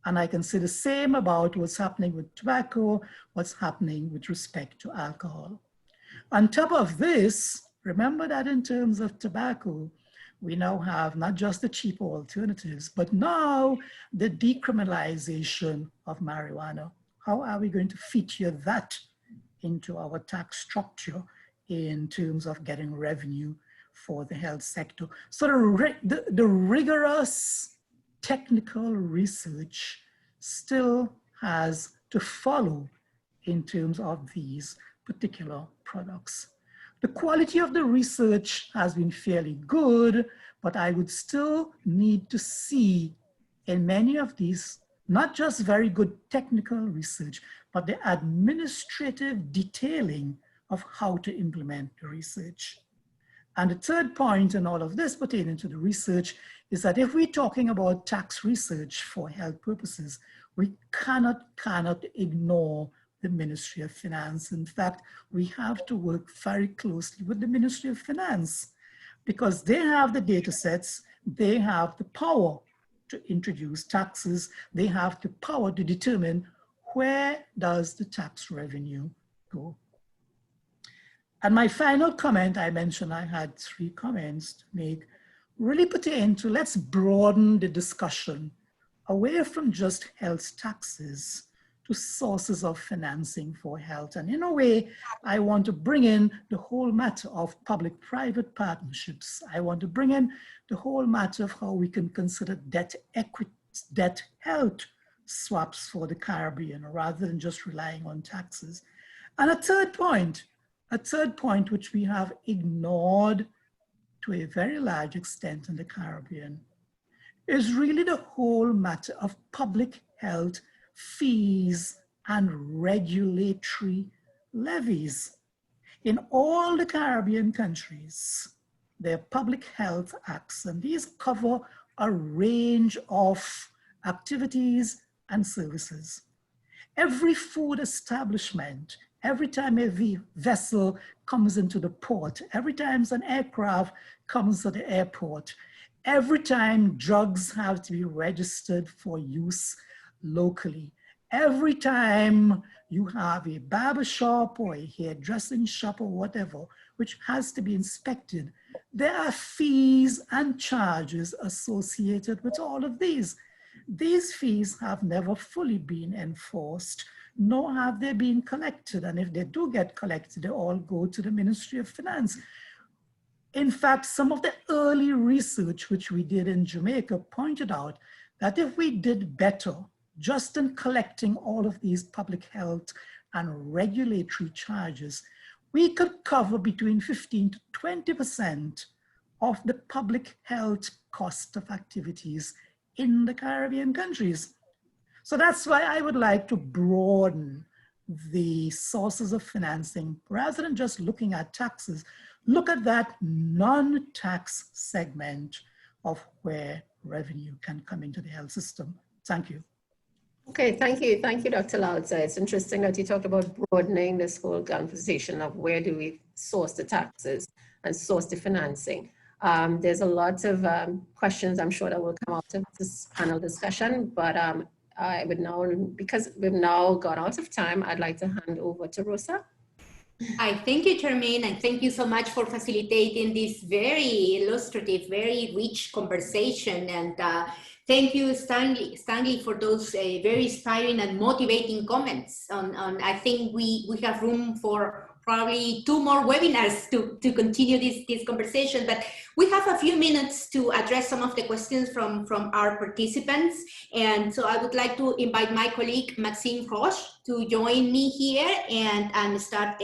And I can say the same about what's happening with tobacco, what's happening with respect to alcohol. On top of this, remember that in terms of tobacco, we now have not just the cheaper alternatives, but now the decriminalization of marijuana. How are we going to feature that into our tax structure in terms of getting revenue for the health sector? So the rigorous technical research still has to follow in terms of these particular products. The quality of the research has been fairly good, but I would still need to see in many of these, not just very good technical research, but the administrative detailing of how to implement the research. And the third point in all of this pertaining to the research is that if we're talking about tax research for health purposes, we cannot ignore the Ministry of Finance. In fact, we have to work very closely with the Ministry of Finance because they have the data sets, they have the power to introduce taxes, they have the power to determine where does the tax revenue go. And my final comment, I mentioned I had 3 comments to make, really pertain to let's broaden the discussion away from just health taxes to sources of financing for health. And in a way, I want to bring in the whole matter of public-private partnerships. I want to bring in the whole matter of how we can consider debt health swaps for the Caribbean rather than just relying on taxes. And a third point which we have ignored to a very large extent in the Caribbean is really the whole matter of public health fees and regulatory levies. In all the Caribbean countries, there are public health acts, and these cover a range of activities and services. Every food establishment, every time a vessel comes into the port, every time an aircraft comes to the airport, Every time drugs have to be registered for use locally, every time you have a barber shop or a hairdressing shop or whatever, which has to be inspected, there are fees and charges associated with all of these. These fees have never fully been enforced, nor have they been collected. And if they do get collected, they all go to the Ministry of Finance. In fact, some of the early research which we did in Jamaica pointed out that if we did better just in collecting all of these public health and regulatory charges, we could cover between 15 to 20% of the public health cost of activities in the Caribbean countries. So that's why I would like to broaden the sources of financing rather than just looking at taxes. Look at that non-tax segment of where revenue can come into the health system. Thank you. Okay, thank you. Thank you, Dr. Lalza. It's interesting that you talked about broadening this whole conversation of where do we source the taxes and source the financing. There's a lot of questions I'm sure that will come out of this panel discussion, but I would now, because we've now gone out of time, I'd like to hand over to Rosa. Hi, thank you, Charmaine, and thank you so much for facilitating this very illustrative, very rich conversation. And thank you, Stanley, for those very inspiring and motivating comments. I think we have room for probably 2 more webinars to continue this conversation, but we have a few minutes to address some of the questions from our participants. And so I would like to invite my colleague, Maxime Roche, to join me here and start.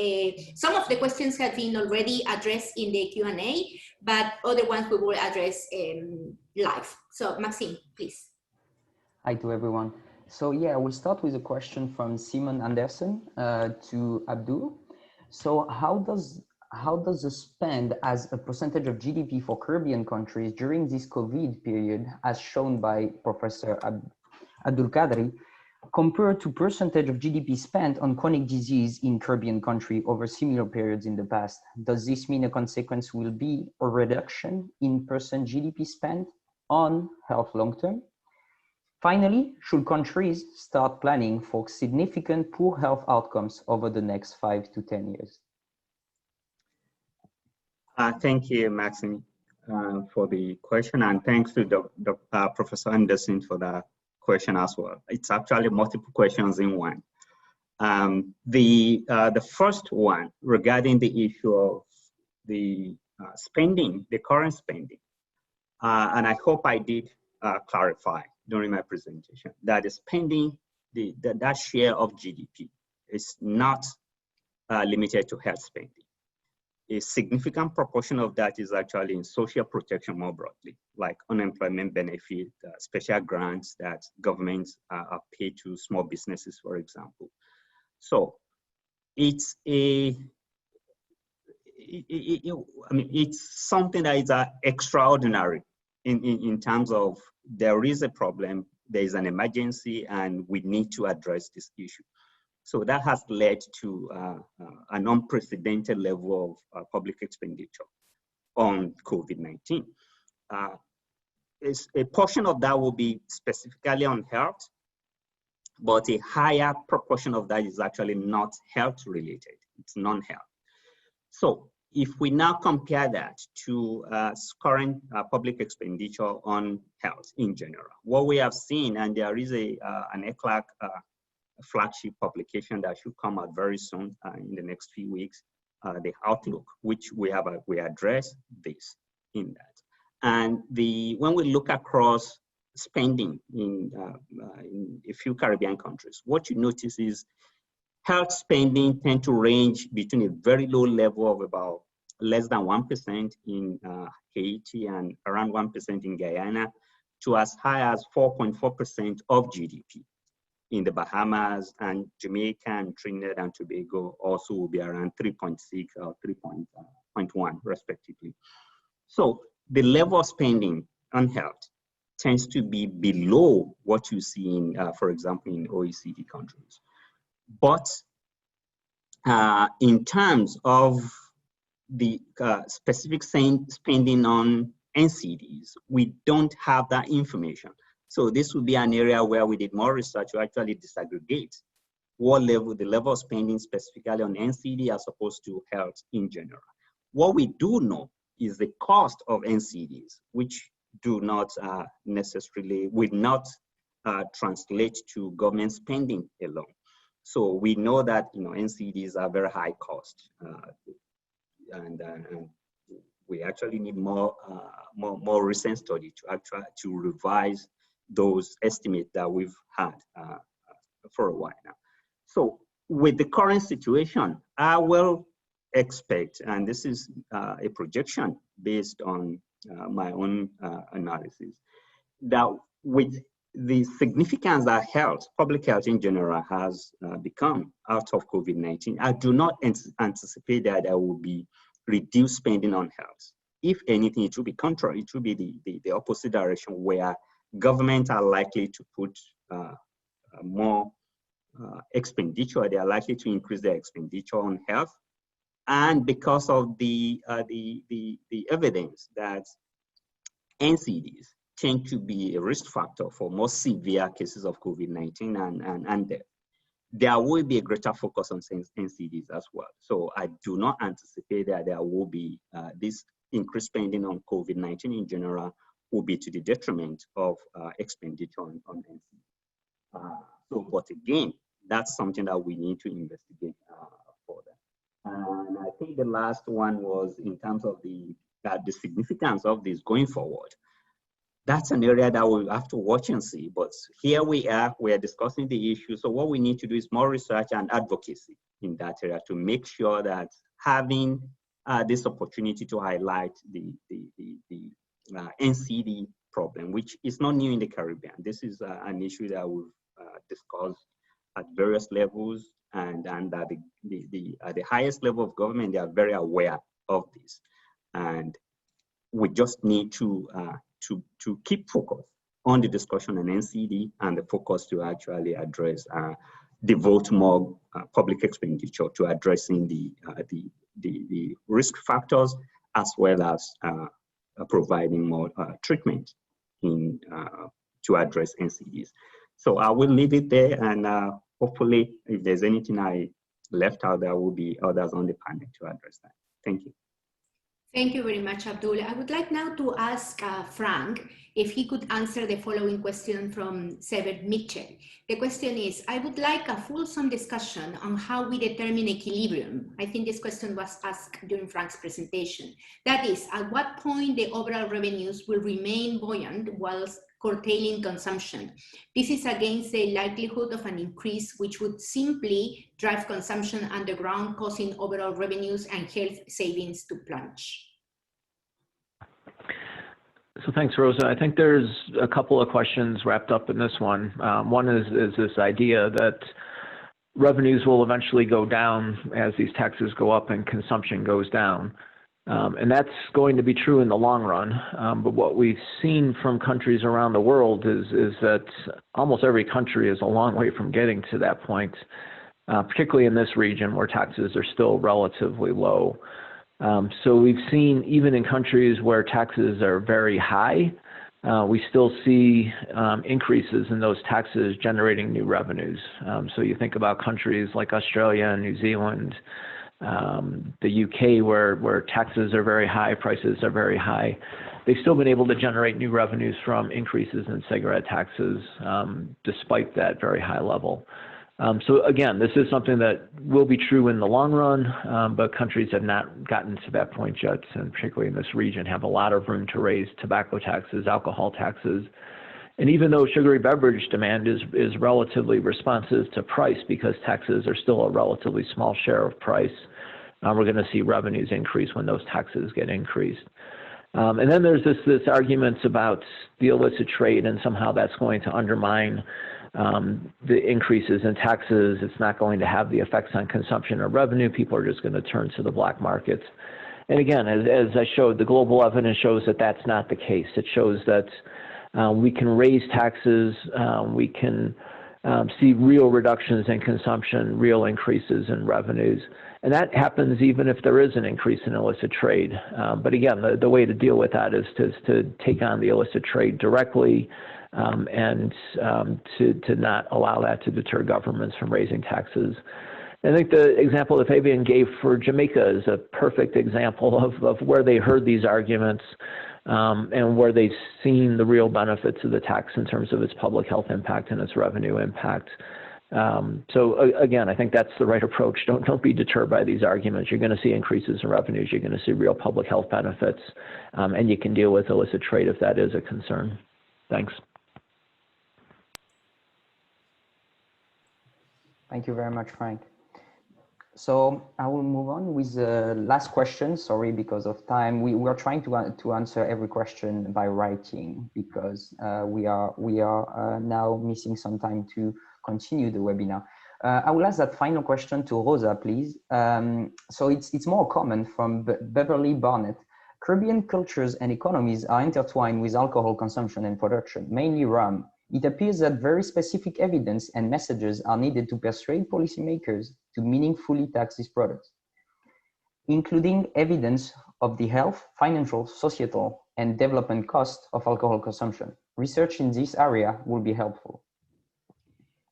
Some of the questions have been already addressed in the Q&A, but other ones we will address live. So Maxime, please. Hi to everyone. So yeah, we'll start with a question from Simon Anderson to Abdul. So how does the spend as a percentage of GDP for Caribbean countries during this COVID period, as shown by Professor Abdul Qadri, compare to percentage of GDP spent on chronic disease in Caribbean country over similar periods in the past? Does this mean a consequence will be a reduction in percent GDP spent on health long term? Finally, should countries start planning for significant poor health outcomes over the next 5 to 10 years? Thank you, Maxine, for the question, and thanks to Professor Anderson for that question as well. It's actually multiple questions in one. The first one regarding the issue of the spending, the current spending, and I hope I did clarify during my presentation that the spending, that share of GDP is not limited to health spending. A significant proportion of that is actually in social protection more broadly, like unemployment benefit, special grants that governments are paid to small businesses, for example. So it's it's something that is extraordinary in terms of there is a problem, there is an emergency, and we need to address this issue. So that has led to an unprecedented level of public expenditure on COVID-19. A portion of that will be specifically on health, but a higher proportion of that is actually not health related, it's non-health. So if we now compare that to current public expenditure on health in general, what we have seen, and there is an ECLAC flagship publication that should come out very soon in the next few weeks, the Outlook, which we address this in that. And when we look across spending in a few Caribbean countries, what you notice is health spending tend to range between a very low level of about less than 1% in Haiti and around 1% in Guyana to as high as 4.4% of GDP. In the Bahamas and Jamaica and Trinidad and Tobago also will be around 3.6 or 3.1 respectively. So the level of spending on health tends to be below what you see in, for example, in OECD countries. But in terms of the specific spending on NCDs, we don't have that information. So this would be an area where we did more research to actually disaggregate the level of spending specifically on NCD as opposed to health in general. What we do know is the cost of NCDs, which do not necessarily, would not translate to government spending alone. So we know that NCDs are very high cost, and we actually need more recent study to revise those estimates that we've had for a while now. So with the current situation, I will expect, and this is a projection based on my own analysis, that with the significance that public health in general has become out of COVID-19, I do not anticipate that there will be reduced spending on health. If anything, it will be contrary. It will be the opposite direction, where governments are likely to put more expenditure. They are likely to increase their expenditure on health. And because of the evidence that NCDs tend to be a risk factor for more severe cases of COVID-19 and death, there will be a greater focus on NCDs as well. So I do not anticipate that there will be this increased spending on COVID-19 in general will be to the detriment of expenditure on NCDs. But again, that's something that we need to investigate further. And I think the last one was in terms of the significance of this going forward. That's an area that we'll have to watch and see. But here we are discussing the issue. So what we need to do is more research and advocacy in that area to make sure that having this opportunity to highlight the NCD problem, which is not new in the Caribbean. This is an issue that we've discussed at various levels, and at the highest level of government, they are very aware of this. And we just need to keep focus on the discussion on NCD and the focus to actually address, devote more public expenditure to addressing the risk factors, as well as providing more treatment to address NCDs. So I will leave it there, and hopefully if there's anything I left out, there will be others on the panel to address that. Thank you. Thank you very much, Abdul. I would like now to ask Frank if he could answer the following question from Sever Mitchell. The question is, I would like a fulsome discussion on how we determine equilibrium. I think this question was asked during Frank's presentation. That is, at what point the overall revenues will remain buoyant whilst curtailing consumption. This is against the likelihood of an increase which would simply drive consumption underground, causing overall revenues and health savings to plunge. So thanks, Rosa. I think there's a couple of questions wrapped up in this one. One is this idea that revenues will eventually go down as these taxes go up and consumption goes down. And that's going to be true in the long run. But what we've seen from countries around the world is that almost every country is a long way from getting to that point, particularly in this region where taxes are still relatively low. So we've seen, even in countries where taxes are very high, we still see increases in those taxes generating new revenues. So you think about countries like Australia and New Zealand, the UK, where taxes are very high, prices are very high. They've still been able to generate new revenues from increases in cigarette taxes, despite that very high level. So again, this is something that will be true in the long run, but countries have not gotten to that point yet, and particularly in this region, have a lot of room to raise tobacco taxes, alcohol taxes. And even though sugary beverage demand is relatively responsive to price, because taxes are still a relatively small share of price, we're going to see revenues increase when those taxes get increased. And then there's this arguments about the illicit trade, and somehow that's going to undermine the increases in taxes. It's not going to have the effects on consumption or revenue. People are just going to turn to the black markets. And again, as I showed, the global evidence shows that that's not the case. It shows that we can raise taxes, we can see real reductions in consumption, real increases in revenues, And that happens even if there is an increase in illicit trade. But again, the way to deal with that is to take on the illicit trade directly and to not allow that to deter governments from raising taxes. I think the example that Fabian gave for Jamaica is a perfect example of where they heard these arguments and where they've seen the real benefits of the tax in terms of its public health impact and its revenue impact. So again, I think that's the right approach. Don't be deterred by these arguments. You're going to see increases in revenues. You're going to see real public health benefits, and you can deal with illicit trade if that is a concern. Thanks. Thank you very much, Frank. So I will move on with the last question. Sorry, because of time. We are trying to answer every question by writing because we are now missing some time to continue the webinar. I will ask that final question to Rosa, please. So it's more common from Beverly Barnett. Caribbean cultures and economies are intertwined with alcohol consumption and production, mainly rum. It appears that very specific evidence and messages are needed to persuade policymakers to meaningfully tax these products, including evidence of the health, financial, societal, and development cost of alcohol consumption. Research in this area will be helpful.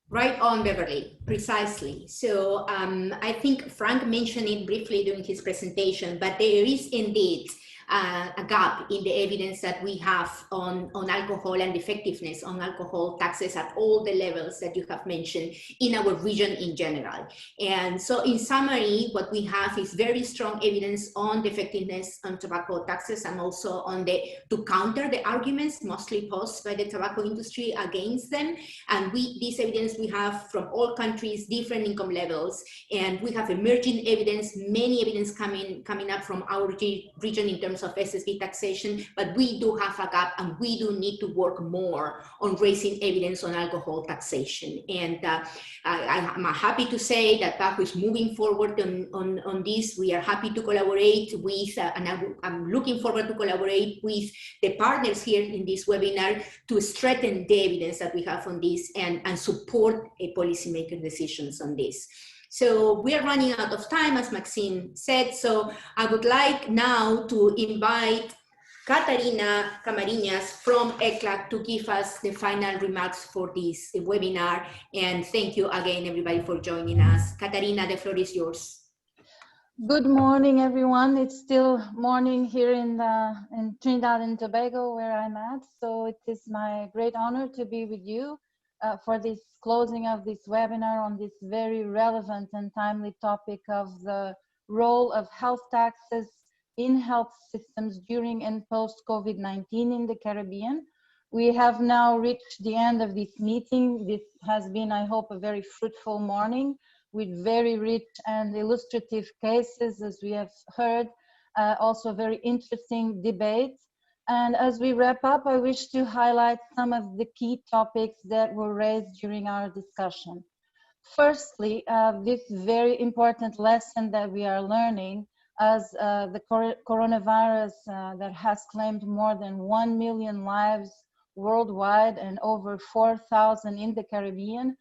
Right on, Beverly, precisely. So I think Frank mentioned it briefly during his presentation, but there is indeed a gap in the evidence that we have on alcohol and effectiveness on alcohol taxes at all the levels that you have mentioned in our region in general. And so in summary, what we have is very strong evidence on the effectiveness on tobacco taxes and also on to counter the arguments mostly posed by the tobacco industry against them. And this evidence we have from all countries, different income levels, and we have emerging evidence, many evidence coming up from our region in terms of SSB taxation, but we do have a gap and we do need to work more on raising evidence on alcohol taxation. And I'm happy to say that PAHO is moving forward on this. We are happy to collaborate with, and I'm looking forward to collaborate with the partners here in this webinar to strengthen the evidence that we have on this and support policymaker decisions on this. So we are running out of time, as Maxine said, so I would like now to invite Catarina Camariñas from ECLAC to give us the final remarks for this webinar. And thank you again, everybody, for joining us. Catarina, the floor is yours. Good morning, everyone. It's still morning here in Trinidad and Tobago, where I'm at. So it is my great honor to be with you for this closing of this webinar on this very relevant and timely topic of the role of health taxes in health systems during and post COVID-19 in the Caribbean. We have now reached the end of this meeting. This has been, I hope, a very fruitful morning with very rich and illustrative cases, as we have heard, also very interesting debate. And as we wrap up, I wish to highlight some of the key topics that were raised during our discussion. Firstly, this very important lesson that we are learning as the coronavirus that has claimed more than 1 million lives worldwide and over 4,000 in the Caribbean.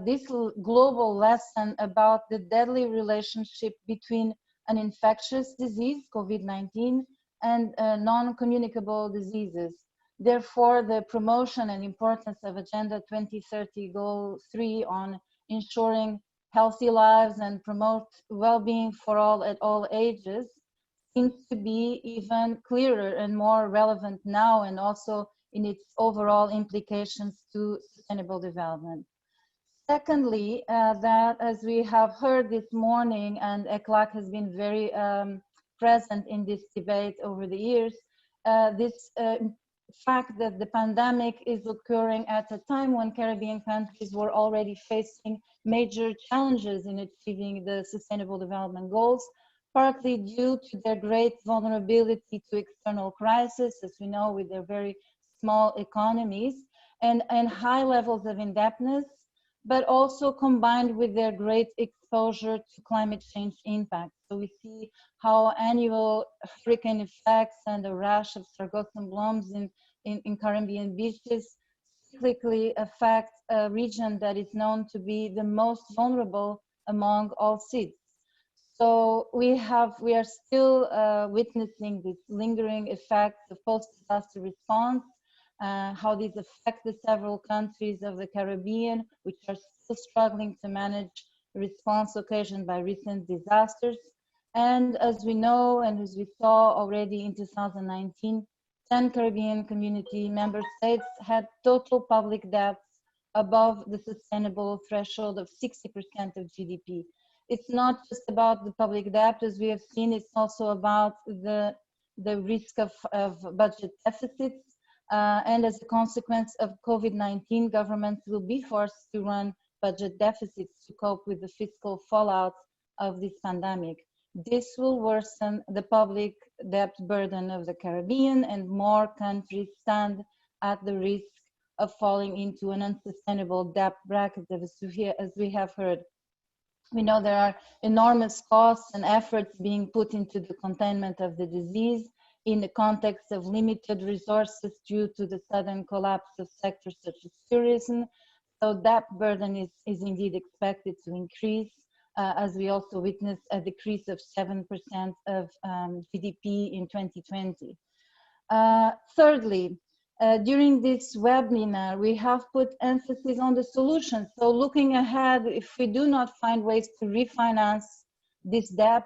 This global lesson about the deadly relationship between an infectious disease, COVID-19, and non-communicable diseases. Therefore, the promotion and importance of Agenda 2030 Goal 3 on ensuring healthy lives and promote well-being for all at all ages seems to be even clearer and more relevant now, and also in its overall implications to sustainable development. Secondly, that as we have heard this morning, and ECLAC has been very present in this debate over the years, this fact that the pandemic is occurring at a time when Caribbean countries were already facing major challenges in achieving the Sustainable Development Goals, partly due to their great vulnerability to external crisis, as we know, with their very small economies, and high levels of indebtedness, but also combined with their great exposure to climate change impacts. So we see how annual hurricane effects and a rash of sargassum blooms in Caribbean beaches cyclically affect a region that is known to be the most vulnerable among all seas. So we are still witnessing this lingering effects of post-disaster response, how these affect the several countries of the Caribbean, which are still struggling to manage response occasioned by recent disasters. And as we know, and as we saw already in 2019, 10 Caribbean community member states had total public debts above the sustainable threshold of 60% of GDP. It's not just about the public debt, as we have seen, it's also about the risk of budget deficits. And as a consequence of COVID-19, governments will be forced to run budget deficits to cope with the fiscal fallout of this pandemic. This will worsen the public debt burden of the Caribbean, and more countries stand at the risk of falling into an unsustainable debt bracket, as we have heard. We know there are enormous costs and efforts being put into the containment of the disease in the context of limited resources due to the sudden collapse of sectors such as tourism. So that burden is indeed expected to increase, as we also witnessed a decrease of 7% of GDP in 2020. Thirdly, during this webinar, we have put emphasis on the solutions. So looking ahead, if we do not find ways to refinance this debt,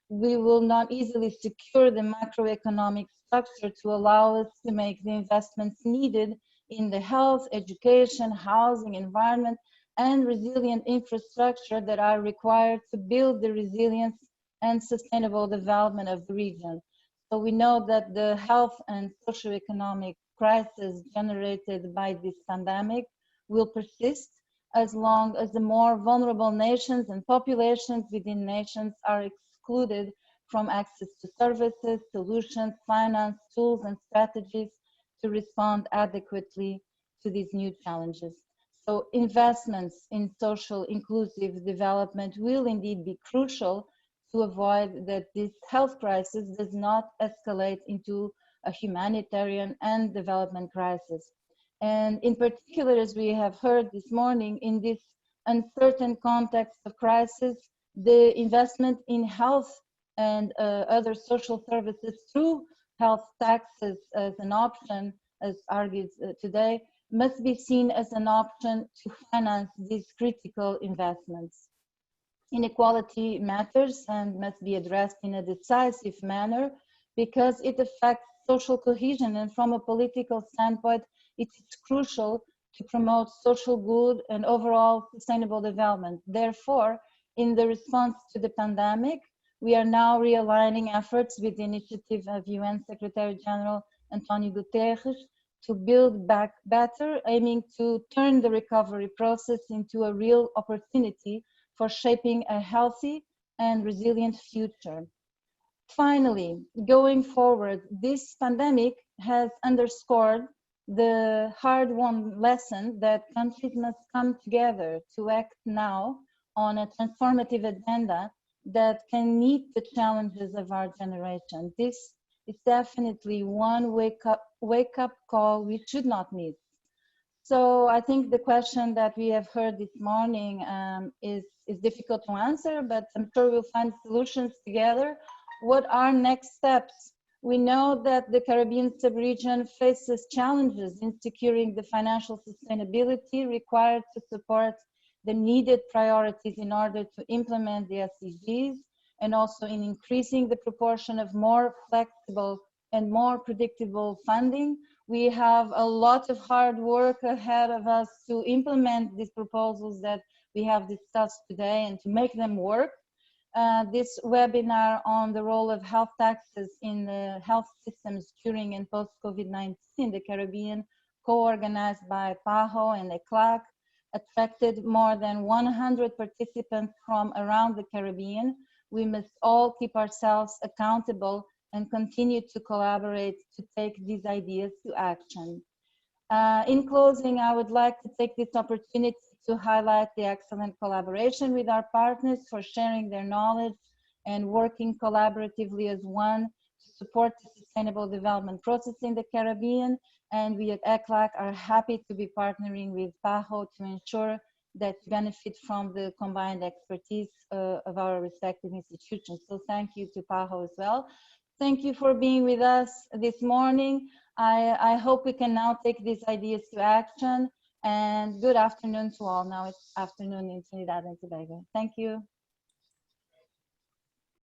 we will not easily secure the macroeconomic structure to allow us to make the investments needed in the health, education, housing, environment, and resilient infrastructure that are required to build the resilience and sustainable development of the region. So we know that the health and socioeconomic crisis generated by this pandemic will persist as long as the more vulnerable nations and populations within nations are excluded from access to services, solutions, finance, tools, and strategies to respond adequately to these new challenges. So investments in social inclusive development will indeed be crucial to avoid that this health crisis does not escalate into a humanitarian and development crisis. And in particular, as we have heard this morning, in this uncertain context of crisis, the investment in health and other social services through health taxes as an option, as argued today, must be seen as an option to finance these critical investments. Inequality matters and must be addressed in a decisive manner because it affects social cohesion, and from a political standpoint, it is crucial to promote social good and overall sustainable development. Therefore, in the response to the pandemic, we are now realigning efforts with the initiative of UN Secretary General Antonio Guterres to build back better, aiming to turn the recovery process into a real opportunity for shaping a healthy and resilient future. Finally, going forward, this pandemic has underscored the hard-won lesson that countries must come together to act now on a transformative agenda that can meet the challenges of our generation. This is definitely one wake-up call we should not miss. So I think the question that we have heard this morning is difficult to answer, but I'm sure we'll find solutions together. What are next steps? We know that the Caribbean sub-region faces challenges in securing the financial sustainability required to support the needed priorities in order to implement the SDGs, and also in increasing the proportion of more flexible and more predictable funding. We have a lot of hard work ahead of us to implement these proposals that we have discussed today and to make them work. This webinar on the role of health taxes in the health systems during and post-COVID-19 in the Caribbean, co-organized by PAHO and ECLAC, attracted more than 100 participants from around the Caribbean. We must all keep ourselves accountable and continue to collaborate to take these ideas to action. In closing, I would like to take this opportunity to highlight the excellent collaboration with our partners for sharing their knowledge and working collaboratively as one to support the sustainable development process in the Caribbean. And we at ECLAC are happy to be partnering with PAHO to ensure that benefit from the combined expertise of our respective institutions. So thank you to PAHO as well. Thank you for being with us this morning. I hope we can now take these ideas to action, and good afternoon to all. Now it's afternoon in Trinidad and Tobago. Thank you.